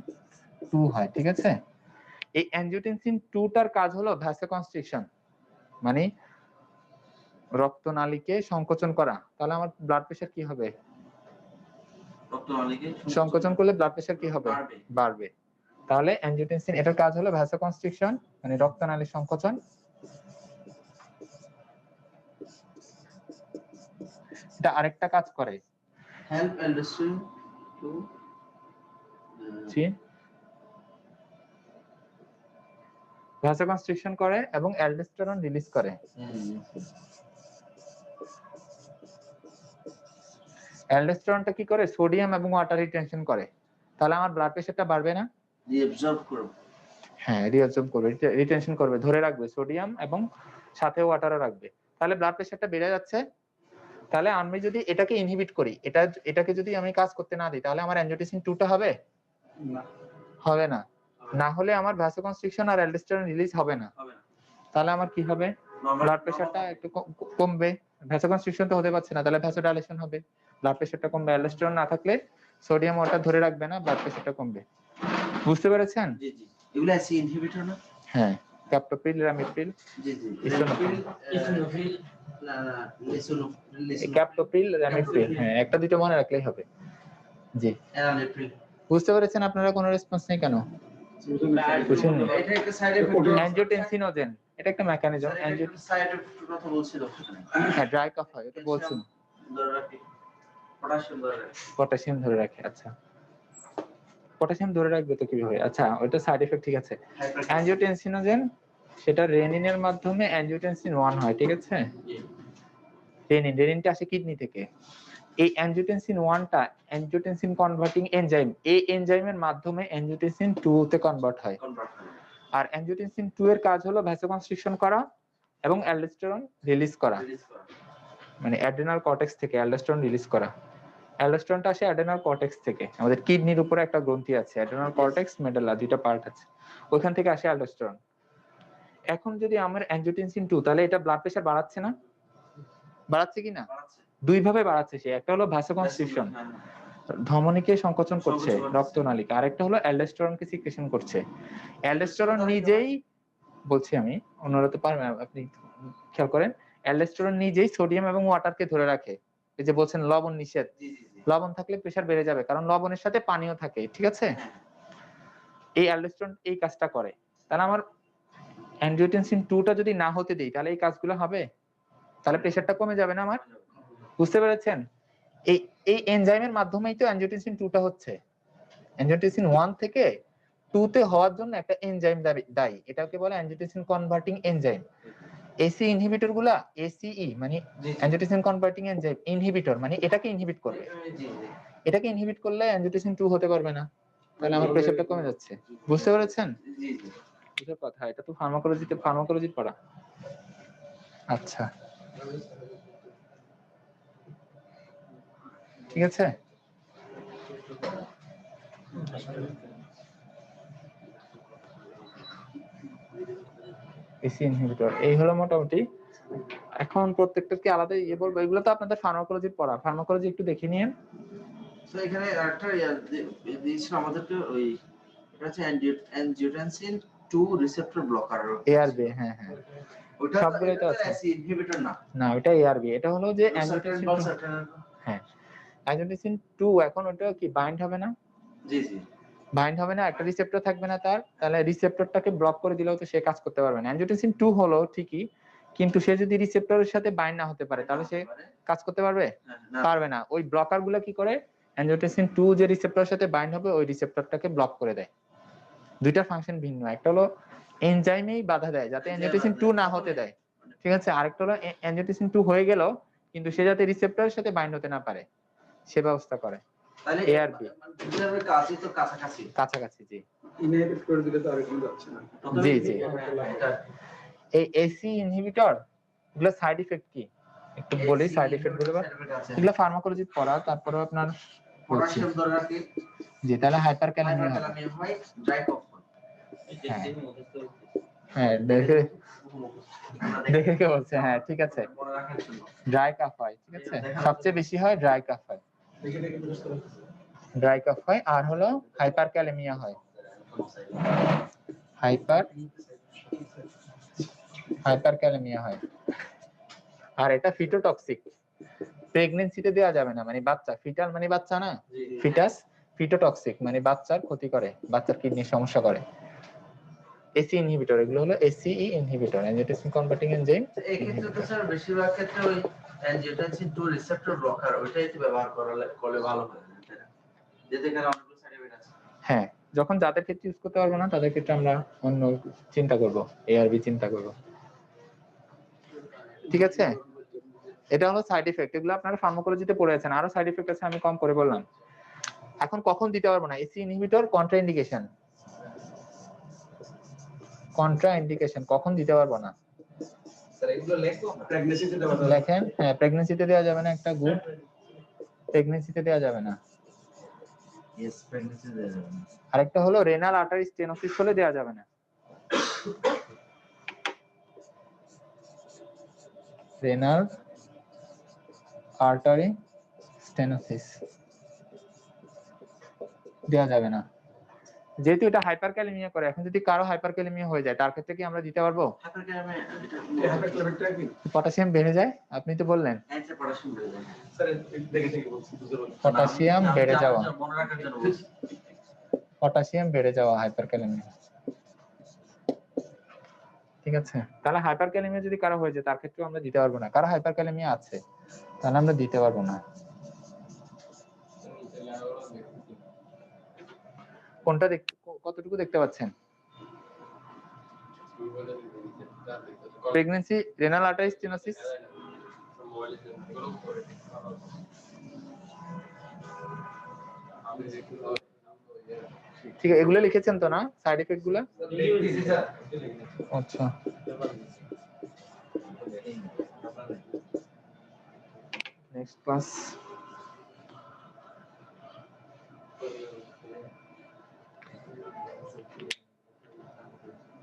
2 হয়, ঠিক আছে। এই অ্যানজিওটেনসিন 2 টার কাজ হলো ভ্যাসোকনস্ট্রিকশন, মানে রক্তনালীকে সংকোচন করা। তাহলে আমার ব্লাড প্রেশার কি হবে? সংকোচন করলে ব্লাড প্রেশার কি হবে? বাড়বে। তাহলে অ্যানজিওটেনসিন এটার কাজ হলো ভ্যাসোকনস্ট্রিকশন, মানে রক্তনালীর সংকোচন। এটা আরেকটা কাজ করে, হেল্প অ্যালডোস্টেরন টু ভ্যাসোকনস্ট্রিকশন করে এবং অ্যালডোস্টেরন রিলিজ করে। অ্যালডোস্টেরনটা কি করে? সোডিয়াম এবং ওয়াটার রিটেনশন করে। তাহলে আমার ব্লাড প্রেশারটা বাড়বে না? রিঅ্যাবজর্ব করব। হ্যাঁ, রিঅ্যাবজর্ব করবে, রিটেনশন করবে, ধরে রাখবে সোডিয়াম এবং সাথে ওয়াটারও রাখবে। তাহলে ব্লাড প্রেশারটা বেড়ে যাচ্ছে। তাহলে আমি যদি এটাকে ইনহিবিট করি, এটাকে যদি আমি কাজ করতে না দিই, তাহলে আমার অ্যানজিওটেনসিন 2 টা হবে? হবে না। না হলে আমার ভ্যাসোকনস্ট্রিকশন আর অ্যালডোস্টেরন রিলিজ হবে না। তাহলে আমার কি হবে? ব্লাড প্রেশারটা একটু কমবে। ভ্যাসোকনস্ট্রিকশন তো হতে পারছে না, তাহলে ভ্যাসোডাইলেশন হবে, ব্লাড প্রেশারটা কমবে। অ্যালডোস্টেরন না থাকলে সোডিয়াম ওয়াটার ধরে রাখবে না, ব্লাড প্রেশারটা কমবে। বুঝতে পেরেছেন? জি জি, এগুলো আছে ইনহিবিটর না? হ্যাঁ, ক্যাপটোপ্রিল, রামিপ্রিল, জি জি, ইসোনোফিল। ইসোনোফিল না না, লিসোনোফিল, ক্যাপটোপ্রিল, রামিপ্রিল, হ্যাঁ, একটা দুটো মনে রাখলেই হবে। জি, অ্যানালিপ্রিল। বুঝতে পেরেছেন? আপনারা কোনো রেসপন্স নেই কেন? বুঝেননি? এটা একটা সাইড এফেক্ট। অ্যানজিওটেনসিনোজেন, এটা একটা মেকানিজম। সাইড এফেক্ট কথা বলছিল। হ্যাঁ, ড্রাই কফ হয়, এটা বলছেন। ধরে রাখি, পটাশিয়াম ধরে রাখি। পটাশিয়াম ধরে রাখে, আচ্ছা। পটাশিয়াম ধরে রাখবে তো কিভাবে? আচ্ছা, ওটা সাইড এফেক্ট, ঠিক আছে। অ্যানজিওটেনসিনোজেন, সেটা রেনিনের মাধ্যমে অ্যানজিওটেনসিন 1 হয়, ঠিক আছে? রেনিনটা আসে কিডনি থেকে। এই অ্যানজিওটেনসিন 1টা অ্যানজিওটেনসিন কনভার্টিং এনজাইম, এই এনজাইমের মাধ্যমে অ্যানজিওটেনসিন 2 তে কনভার্ট হয়। আর অ্যানজিওটেনসিন 2 এর কাজ হলো ভ্যাসোকনস্ট্রিকশন করা এবং অ্যালডোস্টেরন রিলিজ করা, মানে অ্যাড্রেনাল কর্টেক্স থেকে অ্যালডোস্টেরন রিলিজ করা। অ্যালডোস্টেরনটা আসে অ্যাড্রেনাল কর্টেক্স থেকে। আমাদের কিডনির উপরে একটা গ্রন্থি আছে, অ্যাড্রেনাল কর্টেক্স, মেডালা, দুইটা পার্ট আছে, ওইখান থেকে আসে অ্যালডোস্টেরন। এখন যদি আমার অ্যানজিওটেনসিন 2, তাহলে এটা ব্লাড প্রেশার বাড়াচ্ছে না? বাড়াচ্ছে কি না? দুই ভাবে বাড়াচ্ছে সে। একটা হলো ভ্যাসোকনস্ট্রিকশন, ধমনীকে সংকোচন করছে রক্তনালীকে, আরেকটা হলো অ্যালডোস্টেরনকে সিক্রেশন করছে। অ্যালডোস্টেরন নিজেই, বলছি আমি, অন্যরা তো পারবে না, আপনি খেয়াল করেন, অ্যালডোস্টেরন নিজেই সোডিয়াম এবং ওয়াটারকে ধরে রাখে। এই যে বলছেন লবণ নিষেধ, লবণ থাকলে প্রেশার বেড়ে যাবে, কারণ লবণের সাথে পানিও থাকে, ঠিক আছে? এই অ্যালডোস্টেরন এই কাজটা করে। তাহলে আমার অ্যানজিওটেনসিন 2 টা যদি না হতে দেই, তাহলে এই কাজগুলো হবে, তাহলে প্রেশারটা কমে যাবে না আমার। বুঝতে পেরেছেন? এই এই এনজাইমের মাধ্যমেই তো অ্যানজিওটেনসিন 2 টা হচ্ছে। অ্যানজিওটেনসিন 1 থেকে 2 তে হওয়ার জন্য একটা এনজাইম দায়ী, এটাকে বলে angiotensin converting enzyme. AC inhibitor গুলা, এসিই মানে অ্যানজিওটেনসিন কনভার্টিং এনজাইম, ইনহিবিটর মানে এটাকে ইনহিবিট করবে। এটাকে ইনহিবিট করলে অ্যানজিওটেনসিন 2 হতে পারবে না, তাহলে আমার প্রেশারটা কমে যাচ্ছে। বুঝতে পেরেছেন? জি জি, বুঝার কথা, এটা তো ফার্মাকোলজির পড়া। আচ্ছা, ঠিক আছে। এসি ইনহিবিটর এই হলো মোটামুটি। এখন প্রত্যেকটাকে আলাদা বলবো, এগুলো তো আপনাদের ফার্মাকোলজির পড়া, ফার্মাকোলজি একটু দেখে নিন। তো এখানে একটা দিয়েছিল আমাদেরকে, ওই এটা হচ্ছে অ্যানজিওটেনসিন 2 রিসেপ্টর ব্লকার, এআরবি, হ্যাঁ হ্যাঁ, ওটা সবগুলোই তো আছে। অ্যাসি ইনহিবিটর না? না, ওটা এআরবি। এটা হলো যে অ্যানজিওটেনসিন 2, হ্যাঁ, অ্যানজিওটেনসিন 2 এখন ওটা কি বাইন্ড হবে না? জি জি, বাইন্ড হবে না, একটা রিসেপ্টর থাকবে না তার, তাহলে রিসেপ্টরটাকে ব্লক করে দিলেও তো সে কাজ করতে পারবে না। অ্যানজিওটেনসিন 2 হলো ঠিকই, কিন্তু সে যদি রিসেপ্টরের সাথে বাইন্ড না হতে পারে, তাহলে সে কাজ করতে পারবে? পারবে না। ওই ব্লকার গুলো কি করে? অ্যানজিওটেনসিন 2 যে রিসেপ্টরের সাথে বাইন্ড হবে, ওই রিসেপ্টরটাকে ব্লক করে দেয়। দুইটা ফাংশন ভিন্ন, একটা হলো এনজাইমেই বাধা দেয় যাতে অ্যানজিওটেনসিন 2 না হতে দেয়, ঠিক আছে? আরেকটা হলো অ্যানজিওটেনসিন 2 হয়ে গেল, কিন্তু সে যাতে রিসেপ্টরের সাথে বাইন্ড হতে না পারে, সে ব্যবস্থা করে। তাহলে এআরবি দুটার কাজই তো কাছাকাছি। কাছাকাছি, জি ইনহিবিট করে দিলে তো আরেকজন যাচ্ছে না। জি জি। এই এসি ইনহিবিটর এগুলো সাইড ইফেক্ট কি একটু বলি, সাইড ইফেক্ট গুলো এগুলো ফার্মাকোলজি পড়া, তারপরে আপনার পটাশিয়াম ধরে রাখি। জি, তাহলে হাইপারক্যালেমিয়া হবে। হাইপারক্যালামিয়া হয়, ড্রাই কফ হয়। হ্যাঁ, দেখে কে বলছে, হ্যাঁ ঠিক আছে, মনে রাখার জন্য। ড্রাই কাফ হয়, ঠিক আছে, সবচেয়ে বেশি হয় ড্রাই কাফ হয়, ড্রাই কাফ হয়। আর হলো হাইপারক্যালেমিয়া হয়, হাইপারক্যালেমিয়া হয়। আর এটা ফিটোটক্সিক, প্রেগন্যান্সিতে দেওয়া যাবে না, মানে বাচ্চা, ফিটাল মানে বাচ্চা না, ফিটাস, ফিটোটক্সিক মানে বাচ্চার ক্ষতি করে, বাচ্চার কিডনির সমস্যা করে। এসি ইনহিবিটর এগুলো হলো এসিই ইনহিবিটর, অ্যানজিওটেনসিন কনভার্টিং এনজাইম। এই ক্ষেত্রে তো স্যার বেশিরভাগ ক্ষেত্রে ওই অ্যানজিওটেনসিন 2 রিসেপ্টর ব্লকার ওইটাই তো ব্যবহার করলে ভালো হয়, যেতে গেলে অনেকগুলো সাইড এফেক্ট আছে। হ্যাঁ, যখন যাদের ক্ষেত্রে ইউজ করতে পারবো না, তাদের ক্ষেত্রে আমরা অন্য চিন্তা করব, এআরবি চিন্তা করব, ঠিক আছে? এটা হলো সাইড ইফেক্ট, এগুলো আপনারা ফার্মাকোলজিতে পড়ে আছেন, আরো সাইড ইফেক্ট আছে আমি কম করে বললাম। এখন কখন দিতে পারবো না, AC inhibitor contra indication, contra indication কখন দিতে পারবো না স্যার এগুলো লেখো, প্রেগন্যান্সিতে দেওয়া যাবে। লেখেন। হ্যাঁ, প্রেগন্যান্সিতে দেওয়া যাবে না, একটা গুড, প্রেগন্যান্সিতে দেওয়া যাবে না। ইয়েস, প্রেগন্যান্সিতে দেওয়া যাবে না। আরেকটা হলো রেনাল আর্টারি স্টেনোসিস হলে দেওয়া যাবে না, রেনাল আর্টারি স্টেনোসিস দেওয়া যাবে না, যেহেতু এটা হাইপারক্যালেমিয়া করে। এখন যদি কারো হাইপারক্যালেমিয়া হয়ে যায় তার ক্ষেত্রে কি আমরা দিতে পারবো? হাইপারক্যালেমিয়া এটা হাইপারক্যালেমিয়া কি? পটাশিয়াম বেড়ে যায়, আপনি তো বললেন অ্যান্টি পটাশিয়াম বেড়ে যায়। স্যার দেখে দেখে বলছি, বুঝতে পারছি। পটাশিয়াম বেড়ে যাওয়া, মনে রাখার জন্য বলছি। পটাশিয়াম বেড়ে যাওয়া হাইপারক্যালেমিয়া, ঠিক আছে। তাহলে হাইপারক্যালেমিয়া যদি কারো হয়ে যায় তার ক্ষেত্রে আমরা দিতে পারবো না। কারো হাইপারক্যালেমিয়া আছে তাহলে আমরা দিতে পারবো না। কোনটা কতটুকু দেখতে পাচ্ছেন? প্রেগন্যান্সি, রেনাল আর্টারি স্টেনোসিস, ঠিক আছে, এগুলো লিখেছেন তো না সাইড ইফেক্ট গুলো? আচ্ছা, নেক্সট ক্লাস।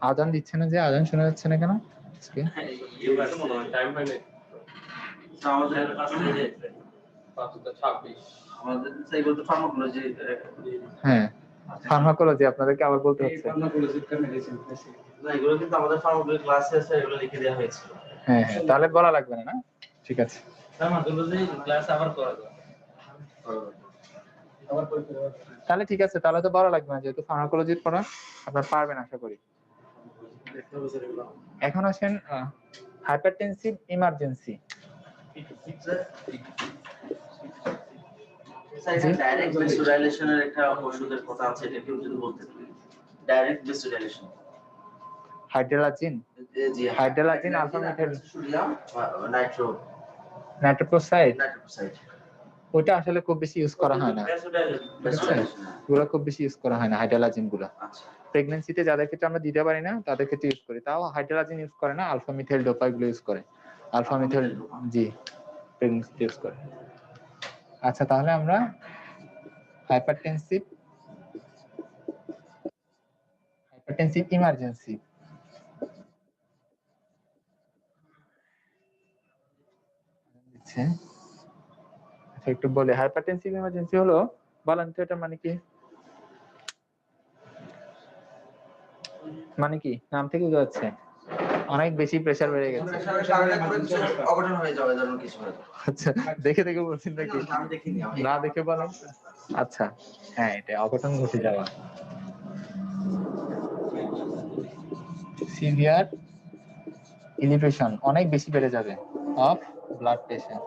আজান দিচ্ছে না যে, আজান শোনা যাচ্ছে না কেন আজকে? আমাদের আমাদের সেই বলতে ফার্মাকোলজি। হ্যাঁ, ফার্মাকোলজি আপনাদেরকে আবার বলতে হচ্ছে। না, এগুলো কিন্তু আমাদের ফার্মাকোলজি ক্লাসে আছে, এগুলো লিখে দেওয়া হয়েছিল। হ্যাঁ হ্যাঁ, তাহলে বলা লাগবে না, না ঠিক আছে। ফার্মাকোলজি ক্লাস আবার করা যাবে। তাহলে ঠিক আছে, তাহলে তো বলা লাগবে না, যেহেতু ফার্মাকোলজির পড়া আপনারা পারবেন আশা করি। এখন আসেন হাইপারটেনসিভ ইমার্জেন্সি। ডাইরেক্ট ভেসোডাইলেশনের একটা ওষুধের কথা আছে, এটা কেউ যদি বলতে পারে। ডাইরেক্ট ভেসোডাইলেশন, হাইড্রোলাজিন, জি, হাইড্রোলাজিন alpha methyl sodium Nitro nitroprusside, নাইট্রোসাইড। ওইটা আসলে খুব বেশি ইউজ করা হয় না, ওগুলো খুব বেশি ইউজ করা হয় না হাইড্রোলাজিন গুলো। আচ্ছা, প্রেগন্যান্সিতে যাদের ক্ষেত্রে আমরা দিতে পারি না তাদের ক্ষেত্রে ইউজ করি, তাও হাইড্রোলাজিন ইউজ করে না, আলফা মিথেল ডোপা গুলো ইউজ করে। আলফা মিথেল, জি, প্রেগন্যান্সিতে ইউজ করে। আচ্ছা, তাহলে আমরা হাইপারটেনসিভ ইমার্জেন্সি, আচ্ছা একটু বলি। হাইপারটেনসিভ ইমার্জেন্সি হলো, বলেন তো এটা মানে কি? মানে কি নাম থেকে বোঝা যাচ্ছে অনেক বেশি প্রেসার বেড়ে গেছে। অঘটন হয়ে যাবে, ধরুন কিছু হয়ে যাবে। আচ্ছা, দেখে দেখে বলছেন নাকি? আমি দেখিনি, না দেখে বলেন। আচ্ছা, হ্যাঁ, এটা অঘটন ঘটে যাওয়া, সিভিয়ার এলিভেশন, অনেক বেশি বেড়ে যাবে অফ ব্লাড প্রেশার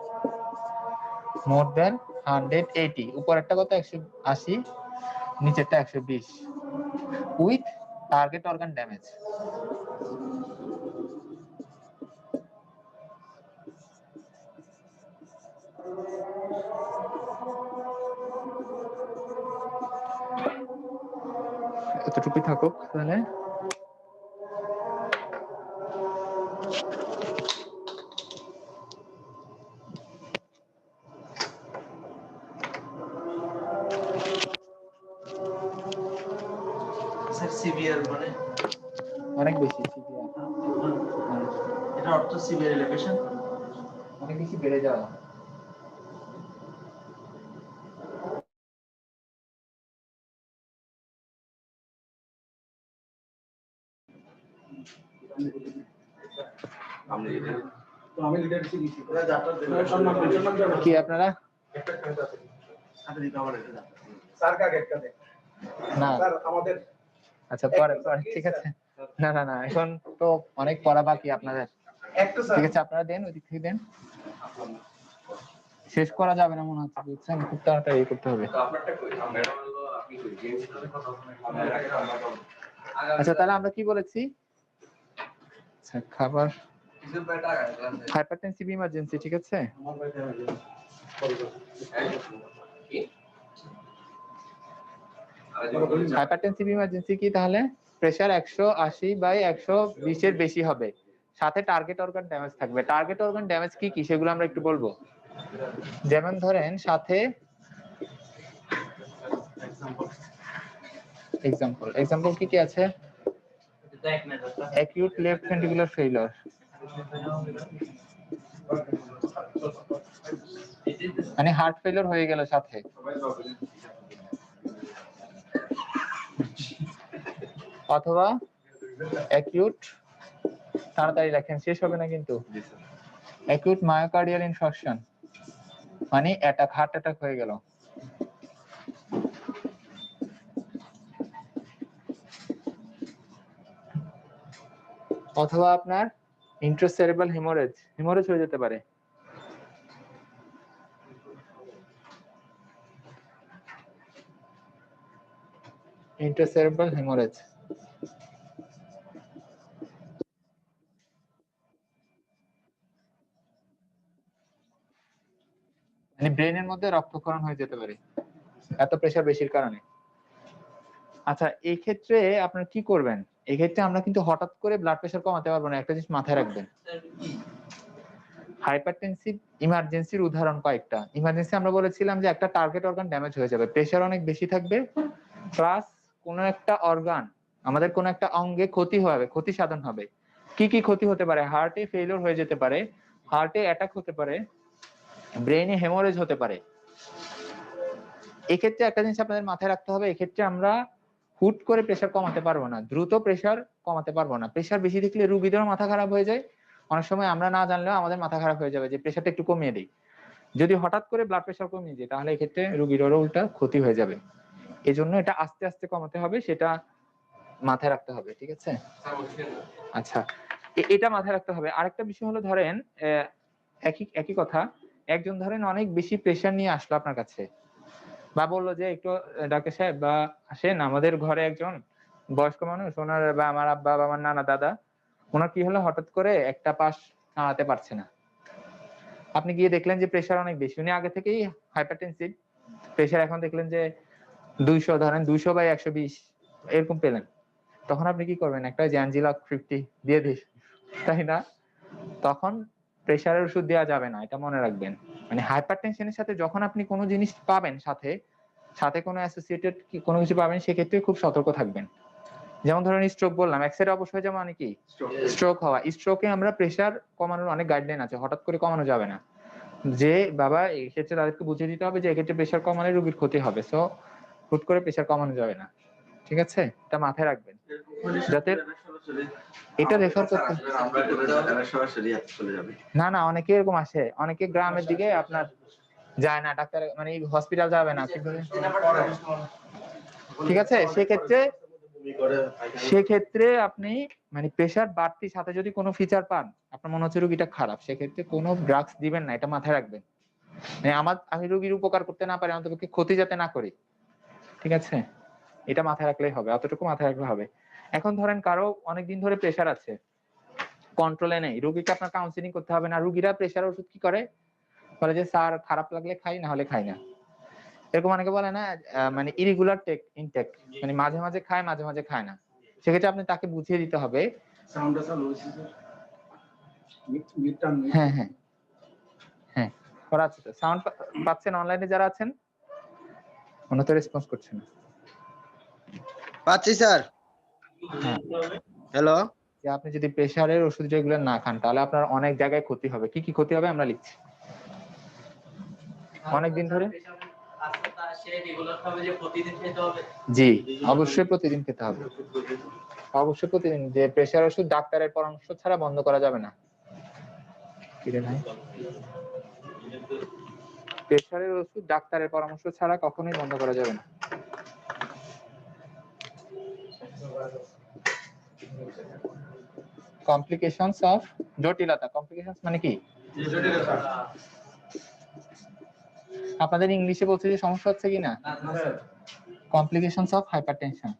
মোর দেন 180, উপরেরটা কত 180, নিচেরটা 120, উইথ টার্গেট অর্গান ড্যামেজ। এতটুকুই থাকুক তাহলে। স্যার সিভিয়ার মানে অনেক বেশি সিভিয়ার, এটা অর্থ সিভিয়ার এলিভেশন, অনেক বেশি বেড়ে যাওয়া। আমি লিডারশিপ দিছি, কি আপনারা হাতে দিতে হবে এটা স্যার কাকে একটা দেন না? স্যার আমাদের আচ্ছা, পরে পরে, ঠিক আছে। না না না, এখন তো অনেক পড়া বাকি আপনাদের, একটু স্যার ঠিক আছে আপনারা দেন, ওই দিক থেকে দেন, শেষ করা যাবে না মনে হচ্ছে, বুঝছেন? খুব তাড়াতাড়ি করতে হবে। আচ্ছা, তাহলে আমরা কি বলেছি? আচ্ছা, খাবার হাইপারটেনসিভ ইমার্জেন্সি, ঠিক আছে? হাইপারটেনসিভ ইমার্জেন্সি কি তাহলে? প্রেসার 180/120 এর বেশি হবে, সাথে টার্গেট অর্গান ড্যামেজ থাকবে। টার্গেট অর্গান ড্যামেজ কি কি সেগুলো আমরা একটু বলবো। যেমন ধরেন সাথে এক্সাম্পল কি কি আছে? অ্যাকিউট লেফট ভেন্ট্রিকুলার ফেইলিউর, মানে হার্ট ফেলিওর হয়ে গেল সাথে। অথবা অ্যাকিউট, তাড়াতাড়ি লেখেন শেষ হবে না কিন্তু, অ্যাকিউট মায়োকার্ডিয়াল ইনফারকশন, মানে অ্যাটাক, হার্ট অ্যাটাক হয়ে গেল। অথবা আপনার ইন্ট্রাসেরেব্রাল হেমোরেজ হয়ে যেতে পারে। ইন্ট্রাসেরেব্রাল হেমোরেজ মানে ব্রেনের মধ্যে রক্তক্ষরণ হয়ে যেতে পারে এত প্রেসার বেশির কারণে। আচ্ছা, এই ক্ষেত্রে আপনারা কি করবেন? এই ক্ষেত্রে আমরা কিন্তু হঠাৎ করে ব্লাড প্রেসার কমাতে পারবো না, একটা জিনিস মাথায় রাখবেন। হাইপারটেনসিভ ইমার্জেন্সির উদাহরণ কয়েকটা। ইমার্জেন্সি আমরা বলেছিলাম যে একটা টার্গেট অর্গান ড্যামেজ হয়ে যাবে, প্রেসার অনেক বেশি থাকবে, প্লাস কোনো একটা অর্গান, আমাদের কোনো একটা অঙ্গে ক্ষতি হবে, ক্ষতি সাধন হবে। কি কি ক্ষতি হতে পারে? হার্টে ফেলিওর হয়ে যেতে পারে, হার্টে অ্যাটাক হতে পারে, ব্রেনে হেমোরেজ হতে পারে। এক্ষেত্রে একটা জিনিস আপনাদের মাথায় রাখতে হবে, এক্ষেত্রে আমরা হুট করে প্রেসার কমাতে পারবো না, দ্রুত প্রেসার কমাতে পারবো না। প্রেসার বেশি থাকলে রোগীদেরও মাথা খারাপ হয়ে যায়, অনেক সময় আমরা না জানলেও আমাদের মাথা খারাপ হয়ে যাবে যে প্রেসারটা একটু কমিয়ে দিই। যদি হঠাৎ করে ব্লাড প্রেসার কমিয়ে যায় তাহলে এক্ষেত্রে রোগীরও উল্টা ক্ষতি হয়ে যাবে। এজন্য এটা আস্তে আস্তে কমাতে হবে, সেটা মাথায় রাখতে হবে, ঠিক আছে? আচ্ছা, এটা মাথায় রাখতে হবে। আরেকটা বিষয় হলো, ধরেন একই কথা, একজন ধরেন অনেক বেশি প্রেসার নিয়ে আসলো আপনার কাছে, বা বললো যে একটু ডাক্তার সাহেব বা আসেন, আমাদের ঘরে একজন বয়স্ক মানুষ, ওনার বা আমার আব্বা বা আমার নানা দাদা, ওনার কি হলো, হঠাৎ করে একটা পাশ নাড়াতে পারছে না। আপনি গিয়ে দেখলেন যে প্রেসার অনেক বেশি, উনি আগে থেকেই হাইপারটেনসিভ, প্রেসার এখন দেখলেন যে 200, ধরেন 200/120 এরকম পেলেন, তখন আপনি কি করবেন? একটা জ্যানজিলাক 50 দিয়ে দিস, তাই না? তখন প্রেসারের ওষুধ দেওয়া যাবে না, এটা মনে রাখবেন। মানে হাইপারটেনশনের সাথে যখন আপনি কোনো জিনিস পাবেন, সাথে কোনো অ্যাসোসিয়েটেড কোনো কিছু পাবেন, সেক্ষেত্রে খুব সতর্ক থাকবেন। যেমন ধরেন স্ট্রোক বললাম, এক্সরে অবশ্যই যেমন মানে কি স্ট্রোক হওয়া, স্ট্রোকে আমরা প্রেসার কমানোর অনেক গাইডলাইন আছে, হঠাৎ করে কমানো যাবে না। যে বাবা, এই ক্ষেত্রে তাদেরকে বুঝিয়ে দিতে হবে যে এক্ষেত্রে প্রেসার কমালে রোগীর ক্ষতি হবে, সো হুট করে প্রেসার কমানো যাবে না, ঠিক আছে? এটা মাথায় রাখবেন, যাতে এটা রেফার করতে না। না, অনেকে এরকম আসে, অনেকে গ্রামের দিকে আপনার যায় না, ডাক্তার মানে হসপিটাল যাবে না, ঠিক আছে? সেক্ষেত্রে আপনি মানে প্রেসার বাড়তি সাথে যদি কোনো ফিচার পান, আপনার মনে হচ্ছে রোগীটা খারাপ, সেক্ষেত্রে কোনো ড্রাগস দিবেন না, এটা মাথায় রাখবেন। আমি রোগীর উপকার করতে না পারি, অন্তত ক্ষতি যাতে না করি, ঠিক আছে? এটা মাথায় রাখলেই হবে, অতটুকু মাথায় রাখলে হবে। এখন ধরেন কারো অনেকদিন ধরে প্রেসার আছে, কন্ট্রোলে নেই, রোগীকে আপনার কাউন্সিলিং করতে হবে না। রোগীরা প্রেসার ওষুধ কি করে, বলে যে স্যার খারাপ লাগলে খাই, না হলে খাই না। এরকম অনেকে বলে না, মানে ইরেগুলার ইনটেক, মানে মাঝে মাঝে খায়, মাঝে মাঝে খায় না। সেক্ষেত্রে আপনি তাকে বুঝিয়ে দিতে হবে। হ্যাঁ হ্যাঁ হ্যাঁ, করা আছে তো। সাউন্ড পাচ্ছেন অনলাইনে যারা আছেন? ওনা তো রেসপন্স করছে না। পাচ্ছি স্যার। হ্যাঁ, হ্যালো। যে আপনি যদি প্রেসারের ওষুধ যেগুলো না খান, তাহলে আপনার অনেক জায়গায় ক্ষতি হবে। কি কি ক্ষতি হবে আমরা লিখছি। অনেকদিন ধরে জি, অবশ্যই প্রতিদিন খেতে হবে, অবশ্যই প্রতিদিন। যে প্রেসার ওষুধ ডাক্তারের পরামর্শ ছাড়া বন্ধ করা যাবে না। কিরে ভাই, প্রেসারের ওষুধ ডাক্তারের পরামর্শ ছাড়া কখনোই বন্ধ করা যাবে না। কমপ্লিকেশনস অফ জটিলতা, কমপ্লিকেশনস মানে কি? আপনাদের ইংলিশে বলছে যে সমস্যা হচ্ছে কিনা? কমপ্লিকেশনস অফ হাইপারটেনশন,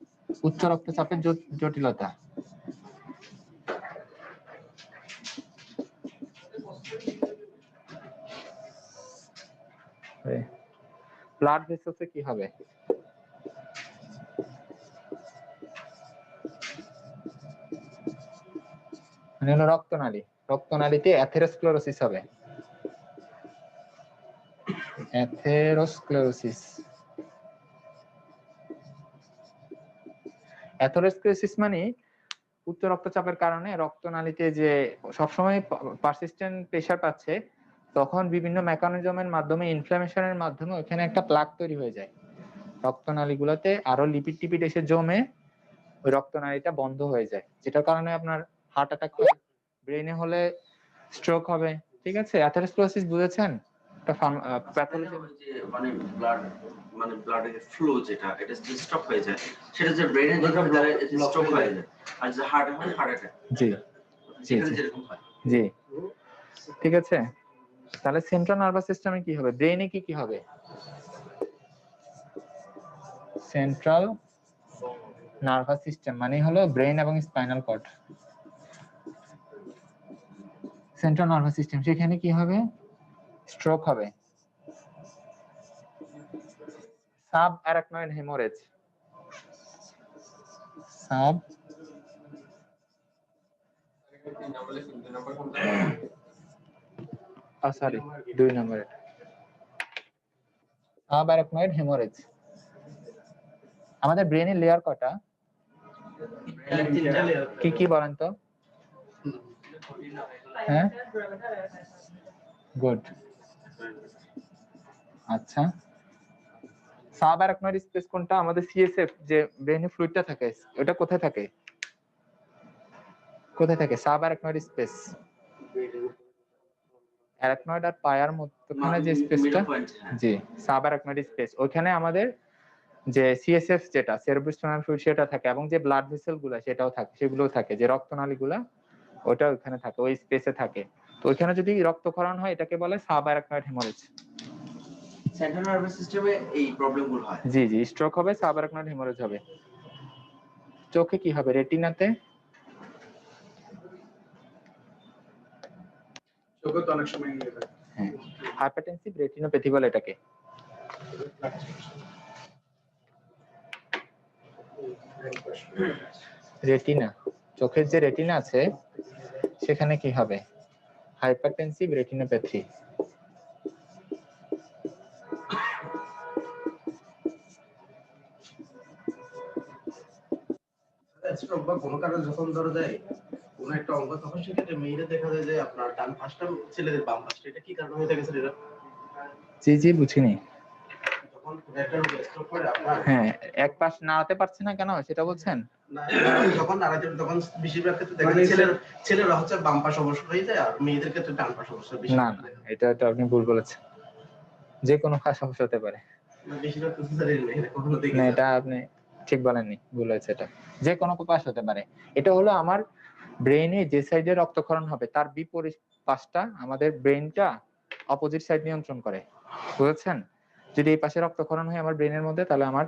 উচ্চ রক্তচাপের জটিলতা। ব্লাড ভেসেলসে কি হবে? মানে হলো রক্তনালী, রক্তনালীতে অ্যাথেরোস্ক্লেরোসিস হবে। অ্যাথেরোস্ক্লেরোসিস, অ্যাথেরোস্ক্লেরোসিস মানে উচ্চ রক্তচাপের কারণে রক্তনালীতে যে সবসময় পারসিস্টেন্ট প্রেসার পাচ্ছে, তখন বিভিন্ন মেকানিজমের মাধ্যমে, ইনফ্লামেশনের মাধ্যমে ওখানে একটা প্লাক তৈরি হয়ে যায় রক্তনালীগুলোতে, আরো লিপিড টিপিড এসে জমে ওই রক্তনালীটা বন্ধ হয়ে যায়, যেটার কারণে আপনার হার্ট অ্যাটাক হয়, ব্রেনে হলে স্ট্রোক হবে। ঠিক আছে, অ্যাথেরোস্ক্লেরোসিস বুঝেছেন? একটা প্যাথোলজি। ওই যে মানে ব্লাড, মানে ব্লাডের ফ্লো যেটা, এটা যদি স্টপ হয়ে যায়, সেটা যে ব্রেনে যেখানে যায় এটা স্ট্রোক হয়ে যায়, আর যে হার্টে হয় হার্ট অ্যাটাক। জি জি যেখানে জি যেরকম হয়। জি, ঠিক আছে। তাহলে সেন্ট্রাল নার্ভাস সিস্টেমে কি হবে? ব্রেনে কি কি হবে? সেন্ট্রাল নার্ভাস সিস্টেম মানে হলো ব্রেন এবং spinal cord. Central nervous system, সেখানে কি হবে? স্ট্রোক হবে, sub arachnoid haemorrhage, sub sorry 2 number, sub arachnoid haemorrhage. আমাদের ব্রেনের লেয়ার কটা? কি কি বলেন তো? হ্যাঁ, গুড। আচ্ছা, সাব অ্যারাকনয়েড স্পেস কোনটা? আমাদের সিএসএফ যে ব্রেনে ফ্লুইডটা থাকে, ওটা কোথায় থাকে? কোথায় থাকে সাব অ্যারাকনয়েড স্পেস? অ্যারাকনয়েড আর পায়ার মধ্যখানে যে স্পেসটা, জি, সাব অ্যারাকনয়েড স্পেস, ওখানে আমাদের যে সিএসএফ যেটা সেরেব্রোস্পাইনাল ফ্লুইড সেটা থাকে, এবং যে ব্লাড ভেসেল গুলা সেটাও থাকে, সেগুলোও থাকে, যে রক্তনালী গুলা ওটা ওখানে থাকে, ওই স্পেসে থাকে। তো ওইখানে যদি রক্তক্ষরণ হয় এটাকে বলে sub arachnoid haemorrhage. Central nervous সিস্টেমে এই প্রবলেমগুলো হয়। জি জি, স্ট্রোক হবে, সাব অ্যারাকনয়েড হেমোরেজ হবে। চোখে কি হবে? রেটিনাতে চোখে তো অনেক সময় নিয়ে থাকে। হ্যাঁ, হাইপারটেনসিভ রেটিনোপ্যাথি বলে এটাকে। রেটিনা, চোখের যে রেটিনা আছে সেখানে কি হবে? Hypertensive retinopathy. স্ট্রোক বা কোনো কারণে যখন ধরে দেয় কোনো একটা অঙ্গ, তখন সেক্ষেত্রে মেয়েরা দেখা যায় যে আপনার ডান পাশটা, ছেলেদের বাম পাশটা, এটা কি কারণে হয়ে থাকে স্যার? এটা জি জি, বুঝিনি। যখন একটা রোগ স্ট্রোক করে আপনার, হ্যাঁ, এক পাশ নাড়াতে পারছে না কেন সেটা বলছেন? না যখন নাড়াতে, তখন বেশিরভাগ ক্ষেত্রে দেখা যায় ছেলেরা হচ্ছে বাম পাশ অবসর হয়ে যায়, আর মেয়েদের ক্ষেত্রে ডান পাশ অবসর বেশি। না না, এটা তো আপনি ভুল বলেছেন, যে কোনো পাশ সমস্যা হতে পারে। বেশিরভাগ ক্ষেত্রে স্যার এটা কখনো দেখি না, না। এটা আপনি ঠিক বলেননি, ভুল হয়েছে, এটা যে কোনো পাশ হতে পারে। এটা হলো আমার ব্রেনে যে সাইডে রক্তক্ষরণ হবে তার বিপরীত পাশটা আমাদের ব্রেনটা অপোজিট সাইড নিয়ন্ত্রণ করে, বুঝেছেন? যদি এই পাশে রক্তক্ষরণ হয় আমার ব্রেনের মধ্যে, তাহলে আমার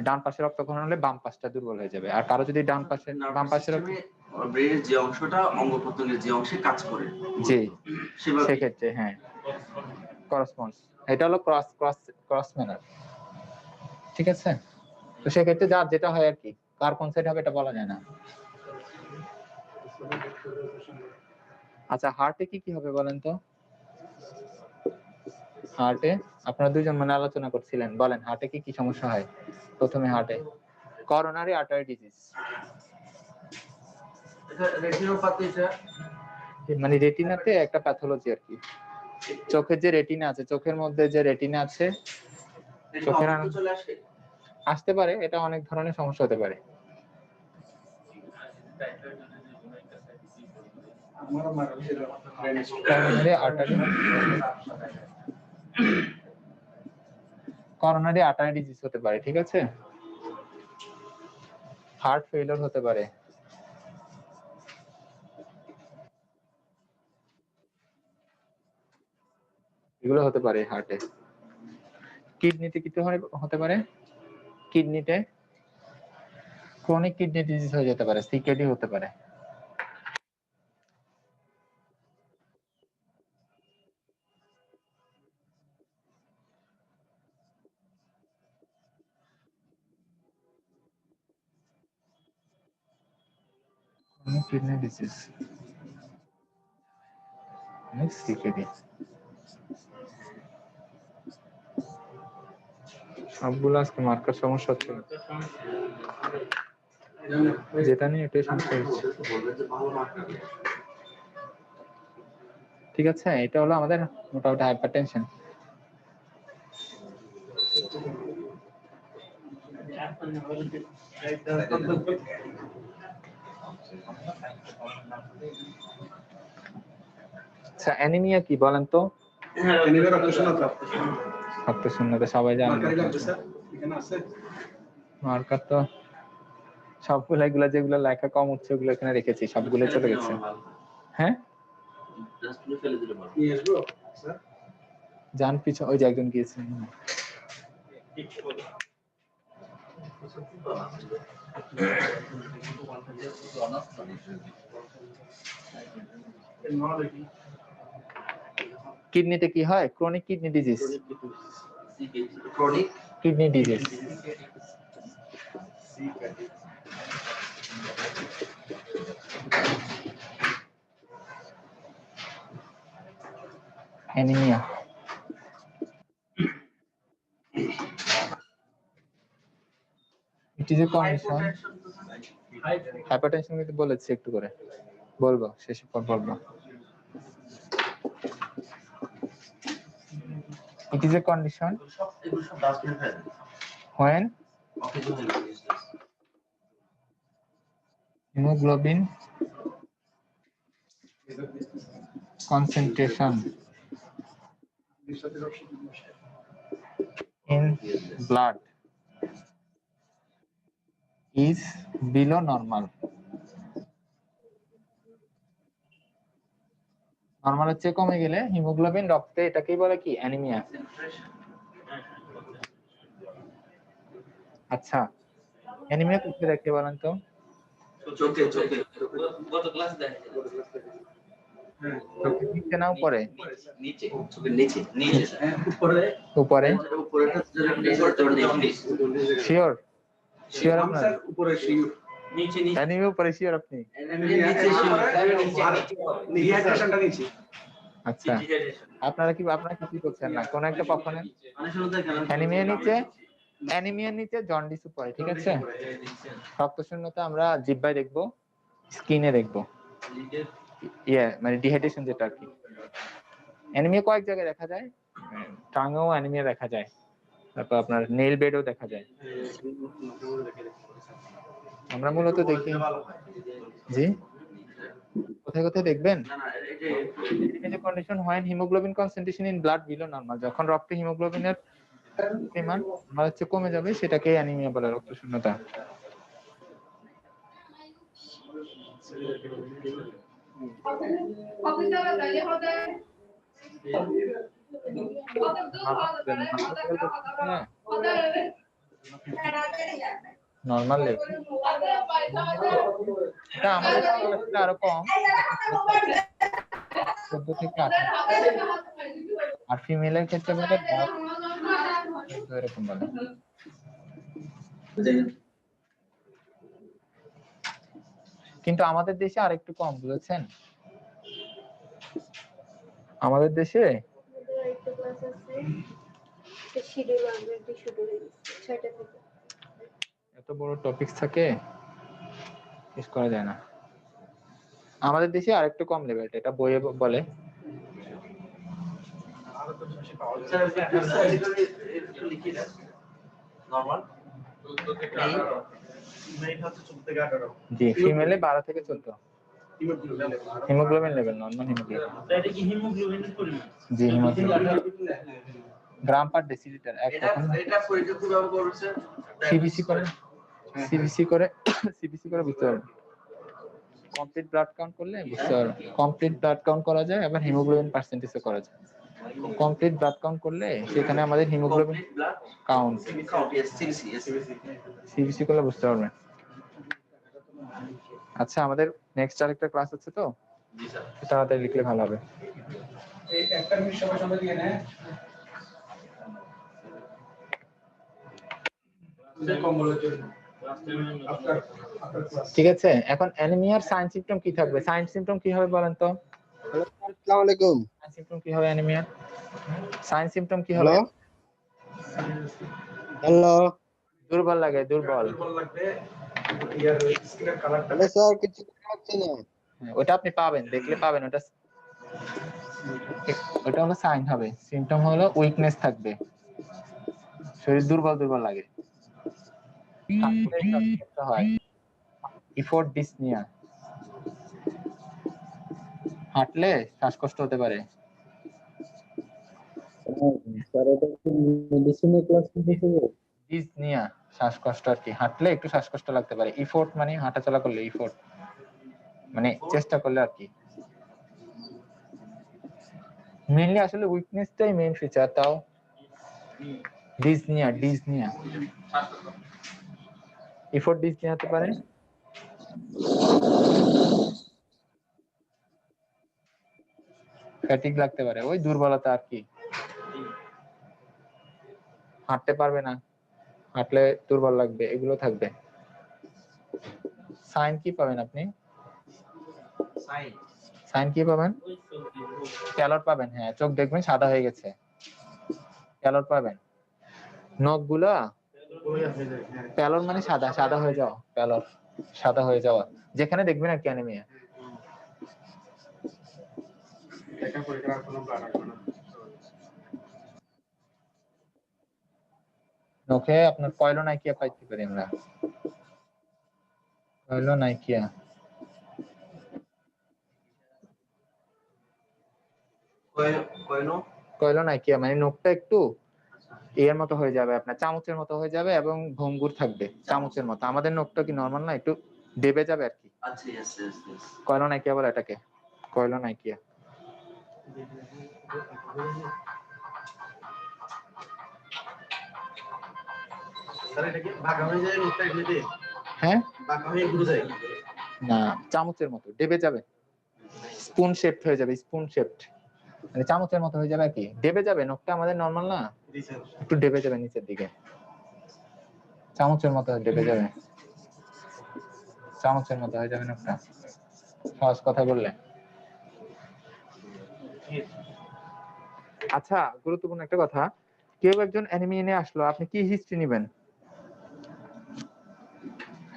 ডান পাশে রক্তক্ষরণ হলে বাম পাশটা দুর্বল হয়ে যাবে, আর কারো যদি ডান পাশে বাম পাশে ব্রেনের যে অংশটা অঙ্গ প্রত্যঙ্গের যে অংশে কাজ করে, জি, সেভাবে সেক্ষেত্রে হ্যাঁ করসপন্ডস, এটা হলো ক্রস ক্রস ক্রস ম্যানার। ঠিক আছে, তো সেক্ষেত্রে যার যেটা হয় আর কি, কার কোন সাইড হবে এটা বলা যায় না। আচ্ছা, হার্টে কি কি হবে বলেন তো? হার্টে আপনারা দুইজন মানে আলোচনা করছিলেন, বলেন হার্টে কি কি সমস্যা হয়? প্রথমে হার্টে করোনারি আর্টারি ডিজিজ, এটা রেটিনোপ্যাথিটা মানে রেটিনাতে একটা প্যাথোলজি আর কি। চোখের যে রেটিনা আছে, চোখের মধ্যে যে রেটিনা আছে, চোখের চলে আসে। আসতে পারে, এটা অনেক ধরনের সমস্যা হতে পারে। আমার মারা ছিল coronary artery, coronary artery disease হতে পারে, ঠিক আছে। হার্ট ফেলিওর হতে পারে, এগুলো হতে পারে হার্টে। কিডনিতে কি হতে পারে? কিডনিতে ক্রনিক কিডনি ডিজিজ হয়ে যেতে পারে, সিকেডি হতে পারে। কিডনি ডিজিজ নেক্সট সিকেডি সবগুলো আজকে মার্কার সমস্যা হচ্ছে যেটা নিয়ে এটাই সমস্যা হচ্ছে বলবেন যে ভালো মার্ক ঠিক আছে এটা হলো আমাদের মোটামুটি হাইপারটেনশন আচ্ছা অ্যানিমিয়া কি বলেন তো এনিমে রক্তশূন্যতা রক্তশূন্যতা সবাই জানেন মার্কারি লাগবে স্যার এখানে আছে মার্কার তো সবগুলো এগুলো যেগুলো লেখা কম হচ্ছে ওগুলো এখানে রেখেছি সবগুলো চলে গেছে হ্যাঁ জাস্ট তুমি ফেলে দিলে ভালো নিয়ে আসবো স্যার জান পিছু ওই যে একজন গিয়েছে কিডনিতে কি হয় chronic kidney disease chronic kidney disease anaemia it is a condition hypertension কিন্তু বলেছি একটু করে বলবো শেষে পর বলবো it is a condition এগুলো সব ডাস্টবিন ফেলে when অকেজ হয়ে গেছে hemoglobin concentration in blood is below normal. Normal হচ্ছে কমে গেলে হিমোগ্লোবিন রক্তে এটাকেই বলে কি অ্যানিমিয়া আচ্ছা অ্যানিমিয়া কোথায় দেখতে বলেন তো চোখে গত ক্লাসে দেখেন চোখের নিচে না উপরে নিচে চোখের নিচে নিচে উপরে উপরে উপরেটা শিওর শিওর আপনার স্যার উপরে শিওর নিচে নিচে অ্যানিমিয়া উপরে শিওর আপনি ডিহাইড্রেশনটা নিচে আচ্ছা আপনারা কি করছেন না কোন একটা পক্ষ নেন অ্যানিমিয়া নিচে জন্ডিস উপরে ঠিক আছে রক্তশূন্যতা আমরা জিহ্বায় দেখবো স্কিনে দেখবো মানে ডিহাইড্রেশন যেটা আর কি অ্যানিমিয়া কয়েক জায়গায় দেখা যায় টাঙেও অ্যানিমিয়া দেখা যায় তারপর আপনার নেল বেডও দেখা যায় আমরা মূলত দেখি জি কোথায় কোথায় দেখবেন কন্ডিশন হয় haemoglobin concentration in blood below normal যখন রক্তে হিমোগ্লোবিনের পরিমাণ হচ্ছে কমে যাবে সেটাকে অ্যানিমিয়া বলে রক্তশূন্যতা নরমাল লেভেল এটা আমাদের আরো কম 14 থেকে 18 আর ফিমেলের ক্ষেত্রে বলে এরকম বলে কিন্তু আমাদের দেশে আরেকটু কম বুঝেছেন আমাদের দেশে এত বড় টপিক থাকে শেষ করা যায় না আমাদের দেশে আরেকটু কম লেভেলটা এটা বইয়ে বলে জি ফিমেলে 12 থেকে 14 হিমোগ্লোবিন লেভেল নরমাল হিমোগ্লোবিন এটা কি হিমোগ্লোবিনের পরিমাণ জি হিমোগ্লোবিন গ্রাম পার ডেসিলিটার এক এটা পরীক্ষা কিভাবে করছে সিবিসি করে বুঝতে পারবেন কমপ্লিট ব্লাড কাউন্ট করলে বুঝতে পারবেন কমপ্লিট ব্লাড কাউন্ট করা যায় আবার হিমোগ্লোবিন পার্সেন্টেজও করা যায় কমপ্লিট ব্লাড কাউন্ট করলে সেখানে আমাদের হিমোগ্লোবিন কাউন্ট সিবিসি করলে বুঝতে পারবেন আচ্ছা আমাদের নেক্সট আরেকটা ক্লাস আছে তো তাড়াতাড়ি লিখলে ভালো হবে এই একটা মিনিট সময় দিয়ে নেয় কম্বলের জন্য আফটার ক্লাস। ঠিক আছে, এখন অ্যানিমিয়ার সাইন সিম্পটম কি থাকবে? সাইন সিম্পটম কি হবে বলেন তো? হ্যালো স্যার, আসসালামু আলাইকুম। সাইন সিম্পটম কি হবে অ্যানিমিয়ার? সাইন সিম্পটম কি হ্যালো হবে? হ্যালো দুর্বল লাগে, দুর্বল। দুর্বল লাগবে, ইয়ার স্কিনের কালারটা হ্যালো স্যার, কিছু বোঝা যাচ্ছে না। হ্যাঁ, ওটা আপনি পাবেন, দেখলে পাবেন। ওটা ওটা হলো সাইন হবে। সিম্পটম হলো উইকনেস থাকবে, শরীর দুর্বল দুর্বল লাগে। হাঁটলে শ্বাসকষ্ট হয়, ইফোর্ট ডিসনিয়া, হাঁটলে শ্বাসকষ্ট হতে পারে। স্যার, এটা কি মেডিসিনের ক্লাস দিতে হবে? ডিসনিয়া শ্বাসকষ্ট আর কি, হাঁটলে একটু শ্বাসকষ্ট লাগতে পারে। ইফোর্ট মানে হাঁটাচলা করলে, ইফোর্ট মানে চেষ্টা করলে আর কি। মেইনলি আসলে উইকনেসটাই মেইন ফিচার, তাও ডিসনিয়া, ডিসনিয়া, ইফোর্ট ডিসনিয়া হতে পারে। ফ্যাটিক লাগতে পারে, ওই দুর্বলতা আর কি। হাঁটতে পারবে না, হাঁটলে দুর্বল লাগবে, এগুলো থাকবে। সাইন কি পাবেন আপনি? সাইন সাইন কি পাবেন? ক্যালর পাবেন, হ্যাঁ, চোখ দেখবেন সাদা হয়ে গেছে, ক্যালর পাবেন। নখগুলা প্যালর মানে সাদা, সাদা হয়ে যাওয়া, প্যালর সাদা হয়ে যাওয়া, যেখানে দেখবেন আর কি অ্যানিমিয়া। এটা পরীক্ষা কোনো ব্লাড আসবে না। নখে আপনার কয়লোনাইকিয়া পাইতে পারি আমরা, কয়লোনাইকিয়া। কয়নো কয়লোনাইকিয়া মানে নখটা একটু এর মতো হয়ে যাবে, আপনার চামচের মতো হয়ে যাবে এবং ভঙ্গুর থাকবে, চামচের মতো। আমাদের নখটা কি নরমাল না, একটু ডেবে যাবে আর কি। আচ্ছা, ইয়েস ইয়েস ইয়েস। কয়লোনাইকিয়া বলে এটাকে, কয়লোনাইকিয়া। স্যার এটা কি বাঁকা হয়ে যায় মুখটা এমনিতে? হ্যাঁ, বাঁকা হয়ে ঘুরে যায়? না, চামচের মতো ডেবে যাবে, স্পুন শেপড হয়ে যাবে, স্পুন শেপড মানে চামচের মতো হয়ে যাবে আর কি, ডেবে যাবে। নখটা আমাদের নরমাল না, জি স্যার। একটু ডেবে যাবে নিচের দিকে, চামচের মতো ডেবে যাবে, চামচের মতো হয়ে যাবে নখটা, সহজ কথা বললে। আচ্ছা, গুরুত্বপূর্ণ একটা কথা, কেউ একজন অ্যানিমিয়া নিয়ে আসলো, আপনি কি হিস্ট্রি নেবেন?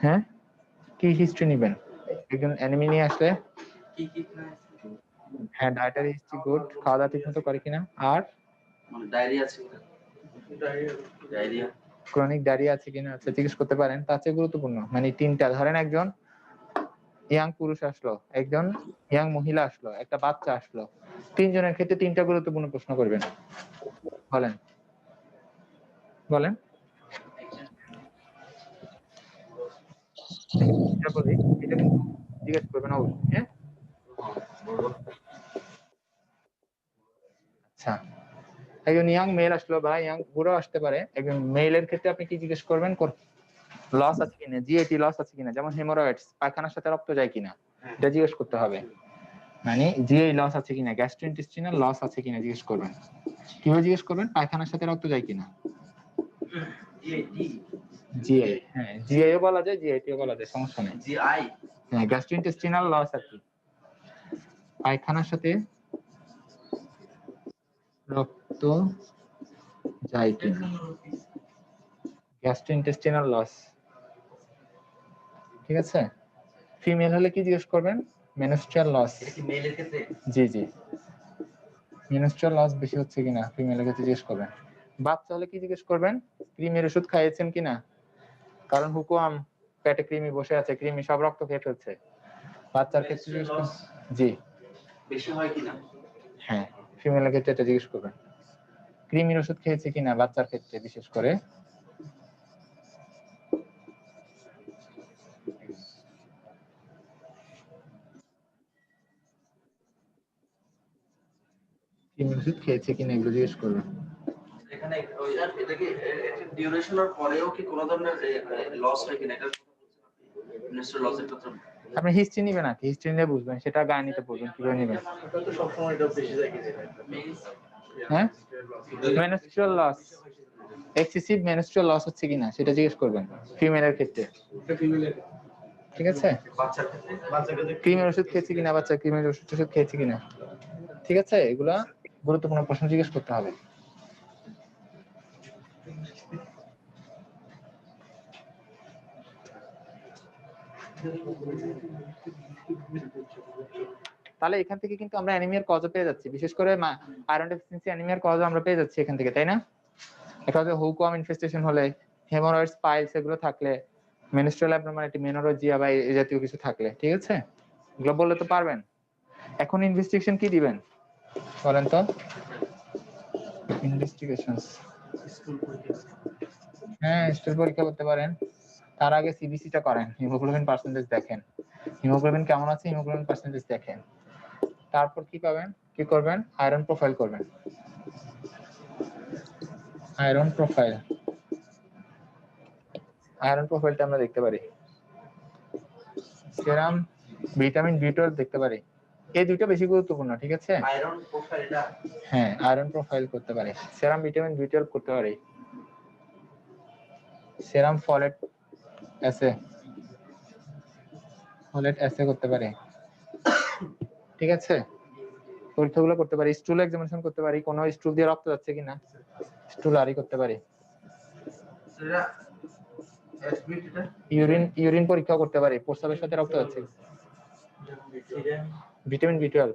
হ্যাঁ, কি হিস্ট্রি নেবেন? একজন অ্যানিমিয়া নিয়ে আসলে, কি কি হ্যাঁ, ডায়েটারি হিস্ট্রি গুড, খাওয়া দাওয়া ঠিক মতো করে কিনা, আর মানে ডায়রিয়া আছে কিনা? ডায়রিয়া ক্রনিক ডায়রিয়া আছে কিনা, আচ্ছা জিজ্ঞেস করতে পারেন। তার চেয়ে গুরুত্বপূর্ণ মানে তিনটা, ধরেন একজন ইয়াং পুরুষ আসলো, একজন ইয়াং মহিলা আসলো, একটা বাচ্চা আসলো, তিনজনের ক্ষেত্রে তিনটা গুরুত্বপূর্ণ প্রশ্ন করবেন। বলেন বলেন। এটা বলি, এটা কিন্তু জিজ্ঞেস করবেন অবশ্যই, হ্যাঁ। আচ্ছা, একজন ইয়াং মেল আসলো বা ইয়াং বুড়ো আসতে পারে, একজন মেলের ক্ষেত্রে আপনি কি জিজ্ঞেস করবেন? লস আছে কিনা, জিআইটি লস আছে কিনা, যেমন হেমোরয়েডস, পায়খানার সাথে রক্ত যায় কিনা, এটা জিজ্ঞেস করতে হবে। মানে জিআই লস আছে কিনা, গ্যাস্ট্রোইন্টেস্টিনাল লস আছে কিনা জিজ্ঞেস করবেন। কিভাবে জিজ্ঞেস করবেন? পায়খানার সাথে রক্ত যায় কিনা। জিআই, হ্যাঁ, জিআই ও বলা যায়, জিআইটি ও বলা যায়, সমস্যা নেই। জিআই হ্যাঁ, গ্যাস্ট্রোইন্টেস্টিনাল লস আর কি, পায়খানার সাথে রক্ত যায় কিনা, গ্যাস্ট্রোইন্টেস্টিনাল লস। ঠিক আছে। ফিমেল হলে কি জিজ্ঞেস করবেন? Menstrual loss. এটা কি মেলের ক্ষেত্রে? জি জি, মেনস্ট্রুয়াল লস বেশি হচ্ছে কিনা ফিমেলের ক্ষেত্রে জিজ্ঞেস করবেন। বাচ্চা হলে কি জিজ্ঞেস করবেন? কৃমির ওষুধ খাইয়েছেন কিনা, কারণ হুকুম পেটে কৃমি বসে আছে, কৃমি সব রক্ত খেয়ে ফেলছে। বাচ্চার ক্ষেত্রে জিজ্ঞেস করবেন, জি বেশি হয় কিনা? হ্যাঁ, ফিমেলের ক্ষেত্রে এটা জিজ্ঞেস করবেন। কৃমির ওষুধ খেয়েছে কিনা বাচ্চার ক্ষেত্রে বিশেষ করে। কৃমির ওষুধ খেয়েছে কিনা এগুলো জিজ্ঞেস করবেন। এখানে ওই এটা কি এটা ডিউরেশনের পরেও কি কোনো ধরনের লস হয় কিনা, এটা নিশ্চয় লসের কথা। আপনি হিস্ট্রি নিবেন নাকি? হিস্ট্রি নিয়ে বুঝবেন, সেটা গাণিতে পড়বেন কিভাবে নিবেন। এটা তো সবসময় এটা বেশি যায় কি হ্যাঁ, menstrual loss excessive menstrual loss হচ্ছে কিনা সেটা জিজ্ঞেস করবেন ফিমেলের ক্ষেত্রে, ঠিক আছে? বাচ্চার ক্ষেত্রে বাচ্চাকে ক্রিমের ওষুধ খেয়েছে কিনা, বাচ্চা ক্রিমের ওষুধ খেয়েছে কিনা, ঠিক আছে? এগুলা গুরুত্বপূর্ণ প্রশ্ন জিজ্ঞেস করতে হবে। তাহলে এখান থেকে কিন্তু আমরা অ্যানিমিয়ার কজও পেয়ে যাচ্ছি, বিশেষ করে আয়রন ডেফিসিয়েন্সি অ্যানিমিয়ার কজও আমরা পেয়ে যাচ্ছি এখান থেকে, তাই না? এটা হচ্ছে হুকওয়ার্ম ইনফেস্টেশন হলে, হেমোরয়েডস, পাইলস এগুলো থাকলে, মেনস্ট্রুয়াল অ্যাবনরমালিটি, মেনোরজিয়া বা এই জাতীয় কিছু থাকলে, ঠিক আছে? এগুলো বললে তো পারবেন। এখন ইনভেস্টিগেশন কি দিবেন বলেন তো? ইনভেস্টিগেশনস, হ্যাঁ স্টুল পরীক্ষা করতে পারেন। তার আগে সিবিসিটা করেন, হিমোগ্লোবিন পার্সেন্টেজ দেখেন, হিমোগ্লোবিন কেমন আছে, হিমোগ্লোবিন পার্সেন্টেজ দেখেন। তারপর কি পাবেন, কি করবেন, আয়রন প্রোফাইল করবেন। আয়রন প্রোফাইল, আয়রন প্রোফাইলটা আমরা দেখতে পারি। সেরাম ভিটামিন বি12 দেখতে পারি। এই দুটো বেশি গুরুত্বপূর্ণ, ঠিক আছে? আয়রন প্রোফাইলটা, হ্যাঁ আয়রন প্রোফাইল করতে পারি, সেরাম ভিটামিন বি12 করতে পারি, সেরাম ফলেট অ্যাসে, ফলেট অ্যাসে করতে পারি, ঠিক আছে? পরীক্ষাগুলো করতে পারি, স্টুল এক্সামিনেশন করতে পারি, কোন স্টুল দিয়ে রক্ত যাচ্ছে কিনা, স্টুল আরি করতে পারি, সেটা এসবিটিটা, ইউরিন পরীক্ষা করতে পারি, প্রস্রাবের সাথে রক্ত যাচ্ছে, ভিটামিন বি12।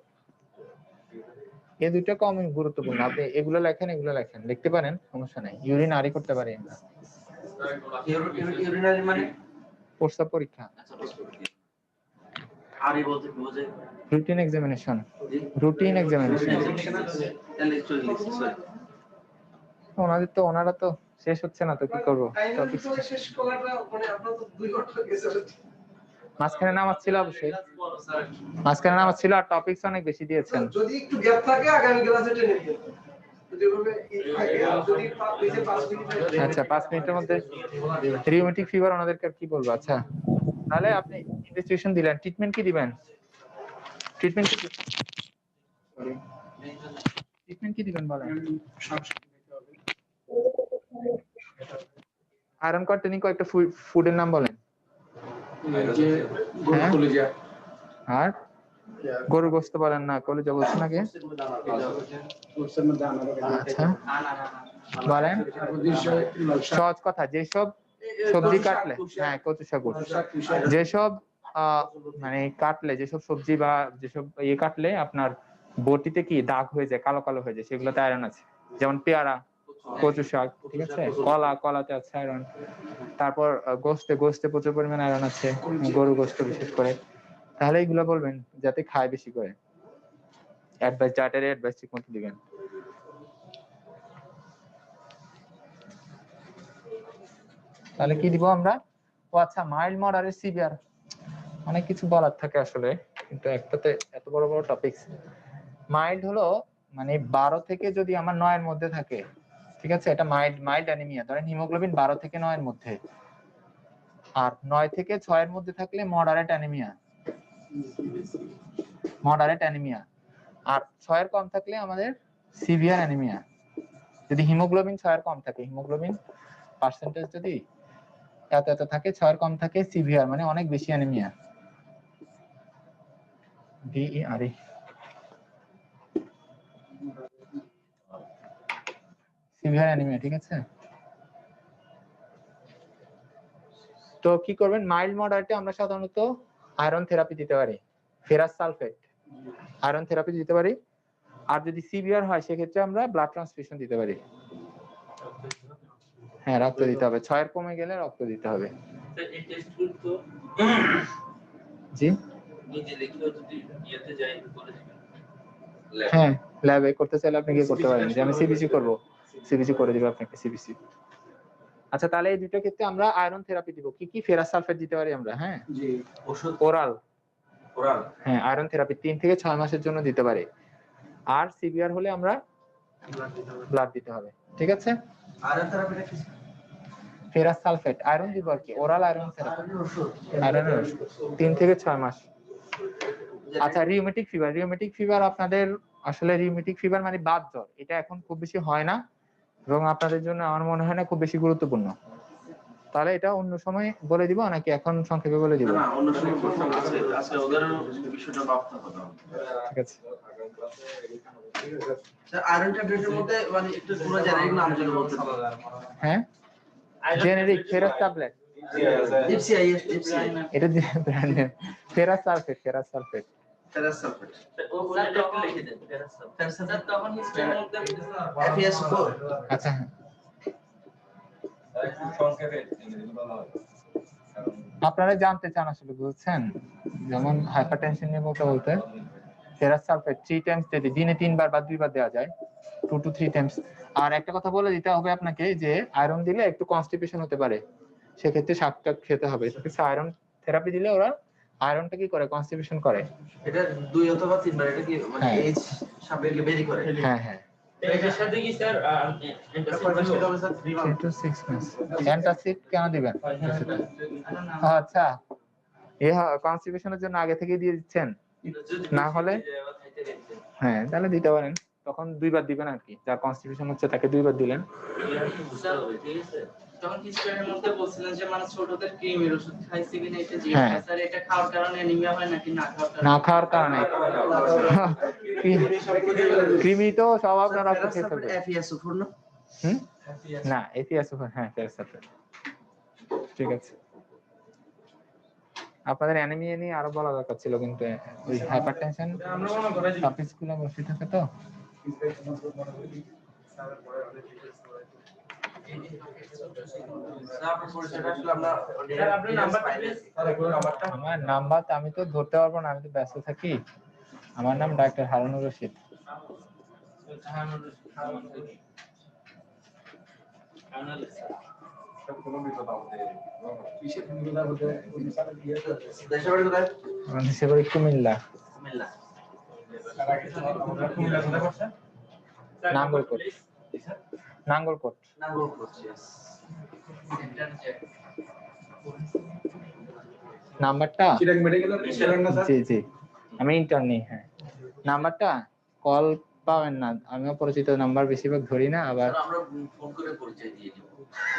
এই দুটো কম গুরুত্বপূর্ণ, আপনি এগুলো লেখেন, এগুলো লেখেন, লিখতে পারেন, সমস্যা নাই। ইউরিন আরি করতে পারি আমরা, ইউরিনারি মানে প্রস্রাব পরীক্ষা, আরই বলতে বোঝে রুটিন এক্সামিনেশন, রুটিন এক্সামিনেশন। ওনারা তো শেষ হচ্ছে না তো, কি করবো? মাঝখানে নামাজ ছিল, অবশ্যই মাঝখানে নামাজ ছিল, আর টপিকস অনেক বেশি দিয়েছেন। যদি একটু গ্যাপ থাকে আগামী ক্লাসে টেনে নিয়ে যদি ভাবে যদি 5 মিনিট, আচ্ছা 5 মিনিটের মধ্যে রিউমেটিক ফিভার ওনাদেরকে কি বলবো? আচ্ছা তাহলে আপনি ইনভেস্টিগেশন দিলেন, ট্রিটমেন্ট কি দিবেন? ট্রিটমেন্ট কি দিবেন বলেন? আয়রন কন্টেনিং কয়েকটা ফুডের নাম বলেন। আর গরুর গোশত বলেন না, কলিজা বলছেন নাকি? আচ্ছা বলেন সহজ কথা, যেসব সবজি কাটলে, হ্যাঁ কচু শাক, যেসব মানে কাটলে, যেসব সবজি বা যেসব ইয়ে কাটলে আপনার বটিতে কি দাগ হয়ে যায়, কালো কালো হয়ে যায়, সেগুলোতে আয়রন আছে। যেমন পেয়ারা, কচু শাক, ঠিক আছে? কলাতে আছে আয়রন। তারপর গোশতে প্রচুর পরিমাণে আয়রন আছে, গরু গোশত বিশেষ করে। তাহলে এগুলো বলবেন যাতে খায় বেশি করে। অ্যাডভাইস, ডায়েটারি অ্যাডভাইস ঠিক মতো দিবেন। তাহলে কি দিব আমরা? ও আচ্ছা, মাইল্ড, মডারেট, সিভিয়ার, অনেক কিছু বলার থাকে আসলে, কিন্তু একটাতে এত বড় বড় টপিকস। মাইল্ড হলো মানে 12 থেকে যদি আমার 9 এর মধ্যে থাকে, ঠিক আছে, এটা মাইল্ড অ্যানিমিয়া। ধরেন হিমোগ্লোবিন 12 থেকে 9 এর মধ্যে, আর 9 থেকে 6 এর মধ্যে থাকলে মডারেট অ্যানিমিয়া, আর 6 এর কম থাকলে আমাদের সিভিয়ার অ্যানিমিয়া। যদি হিমোগ্লোবিন 6 এর কম থাকে, হিমোগ্লোবিন পার্সেন্টেজ যদি এত থাকে, 6 এর কম থাকে, সিভিয়ার মানে অনেক বেশি অ্যানিমিয়া, DERE। সিভিয়ার অ্যানিমিয়া, ঠিক আছে? তো কি করবেন? মাইল্ড মডারেটে আমরা সাধারণত আয়রন থেরাপি দিতে পারি, ফেরাস সালফেট আয়রন থেরাপি দিতে পারি। আর যদি সিভিয়ার হয় সেক্ষেত্রে আমরা ব্লাড ট্রান্সফিউশন দিতে পারি। হ্যাঁ রক্ত দিতে হবে, 6 এর কমে গেলে রক্ত দিতে হবে। এই টেস্টগুলো তো জি নিজে লিখেও যদি ইয়েতে যাই করে দিবেন। হ্যাঁ, ল্যাবে করতে চাইলে আপনি কি করতে পারেন, যে আমি সিবিসি করব, সিবিসি করে দিবে আপনাকে সিবিসি। আচ্ছা তাহলে এই দুটো ক্ষেত্রে আমরা আয়রন থেরাপি দিব। কি কি? ফেরাস সালফেট দিতে পারি আমরা, হ্যাঁ জি ওষুধ ওরাল, ওরাল, হ্যাঁ আয়রন থেরাপি 3 থেকে 6 মাসের জন্য দিতে পারি। আর সিভিয়ার হলে আমরা ব্লাড দিতে হবে, ঠিক আছে? আয়রন থেরাপিটা কি? ফেরাস সালফেট আয়রন দিব আর কি, ওরাল আয়রন থেরাপি, আয়রনের ওষুধ, আয়রনের ওষুধ 3 থেকে 6 মাস। আচ্ছা রিউমেটিক ফিভার আপনাদের আসলে রিউমেটিক ফিভার মানে বাত জ্বর, এটা এখন খুব বেশি হয় না, এবং আপনাদের জন্য আমার মনে হয় না খুব বেশি গুরুত্বপূর্ণ। তাহলে এটা অন্য সময় বলে দিব নাকি এখন সংক্ষেপে বলে দিব? না অন্য সময় বলতে আছে আজকে ওদের বিষয়টা ভাবতে হবে। ঠিক আছে। স্যার আয়রন ট্যাবলেটের মধ্যে মানে একটু পুরো জেনারিক নাম যদি বলতে পারেন। হ্যাঁ, জেনেরিক ফেরাস ট্যাবলেট, এফসিআই এটা brand name ferrous sulphate. Ferrous sulphate ও বলে তখন লিখে দেন স্যার তখন হিস্ট্রির মধ্যে FeS4 আচ্ছা হ্যাঁ। আপনারা জানতে চান আসলে, বুঝছেন? যেমন হাইপারটেনশন নিয়ে বলতে ফেরাস সালফেট 3 টাইমস দিনে 3 বার বা 2 বার দেওয়া যায়, 2 to 3 টাইমস। আর একটা কথা বলে দিতে হবে আপনাকে যে আয়রন দিলে একটু কনস্টিপেশন হতে পারে, সেক্ষেত্রে শাকটা খেতে হবে। আয়রন থেরাপি দিলে ওরা আয়রনটা কি করে, কনস্টিপেশন করে। এটা 2 অথবা 3 বার, এটা কি মানে হ্যাঁ। এজ সাপেক্ষে ভেরি করে। হ্যাঁ হ্যাঁ, এর সাথে কি স্যার এটা কয়বার সেটা হবে স্যার 3 3 to 6 মাস। অ্যান্টাসিড কেন দিবেন? আচ্ছা, কনস্টিপেশনের জন্য আগে থেকে দিয়ে দিচ্ছেন, না হলে হ্যাঁ তাহলে দিতে পারেন। তখন 2 বার দিবেন আর কি, যার কনস্টিপেশন হচ্ছে তাকে 2 বার দিলেন। তখন হিস্ট্রির মধ্যে বলছিলেন যে মানে ছোটদের ক্রিমের ওষুধ খাইছে কিনা এটা জিজ্ঞেস হ্যাঁ। স্যার এটা খাওয়ার কারণে অ্যানিমিয়া হয় নাকি না খাওয়ার কারণে? না খাওয়ার কারণে। কৃমি তো সব আপনারা খেতে হবে। FeS4 না? না এটিএসও, হ্যাঁ ফেরাস সালফেট। ঠিক আছে। আপনাদের অ্যানিমিয়া নিয়ে আরো বলা দরকার ছিল, কিন্তু ওই হাইপারটেনশন টপিকগুলো বসে থাকে তো। আমার নাম্বার তো আমি তো ধরতে পারবো না, আমি তো ব্যস্ত থাকি। আমার নাম ডাক্তার হারুনুর রশিদ। দেশবাড়ি কোথায়? আমার দেশের বাড়ি কুমিল্লা, কুমিল্লা। নাঙ্গলকোট। নাঙ্গলকোট। নাঙ্গলকোট, yes। নাম্বারটা জি জি, আমি ইন্টার্ন নেই। হ্যাঁ, নাম্বারটা কল পাবেন না, আমিও পরিচিত নাম্বার বেশিরভাগ ধরি না। আবার স্যার আমরা ফোন করে পরিচয় দিয়ে দিব।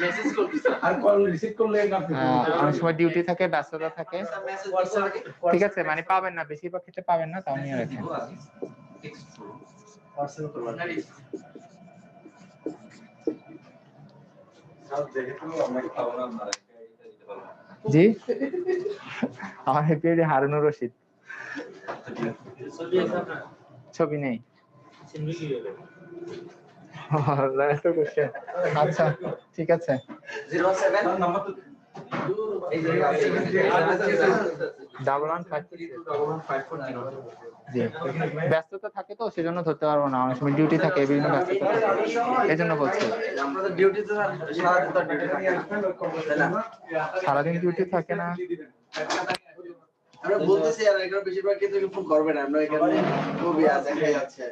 মেসেজ করবি স্যার। আর কল রিসিভ করলে না অনেক সময় ডিউটি থাকে, ব্যস্ততা থাকে। স্যার মেসেজ হোয়াটসঅ্যাপে ঠিক আছে, মানে পাবেন না, বেশিরভাগ ক্ষেত্রে পাবেন না, তাও নিয়ে রাখেন। টেক্সট করুন। হোয়াটসঅ্যাপে করবেন। জি, আমার হ্যাপি হারুনুর রশিদ। ছবি নেই। আচ্ছা ঠিক আছে। 07 নাম্বার তো এই যে 1154 জি, ব্যস্ততা থাকে তো সেজন্য ধরতে পারবো না, অনেক সময় ডিউটি থাকে, বিভিন্ন ব্যস্ততা থাকে, এই জন্য বলছি। আপনাদের ডিউটি তো সারাদিন তো ডিউটি থাকে, তাই না? সারাদিন ডিউটি থাকে না। আমরা বলতেছি আর এগুলো বেশিরভাগ কিন্তু ফোন করবে না, আমরা এখানে খুবই আছে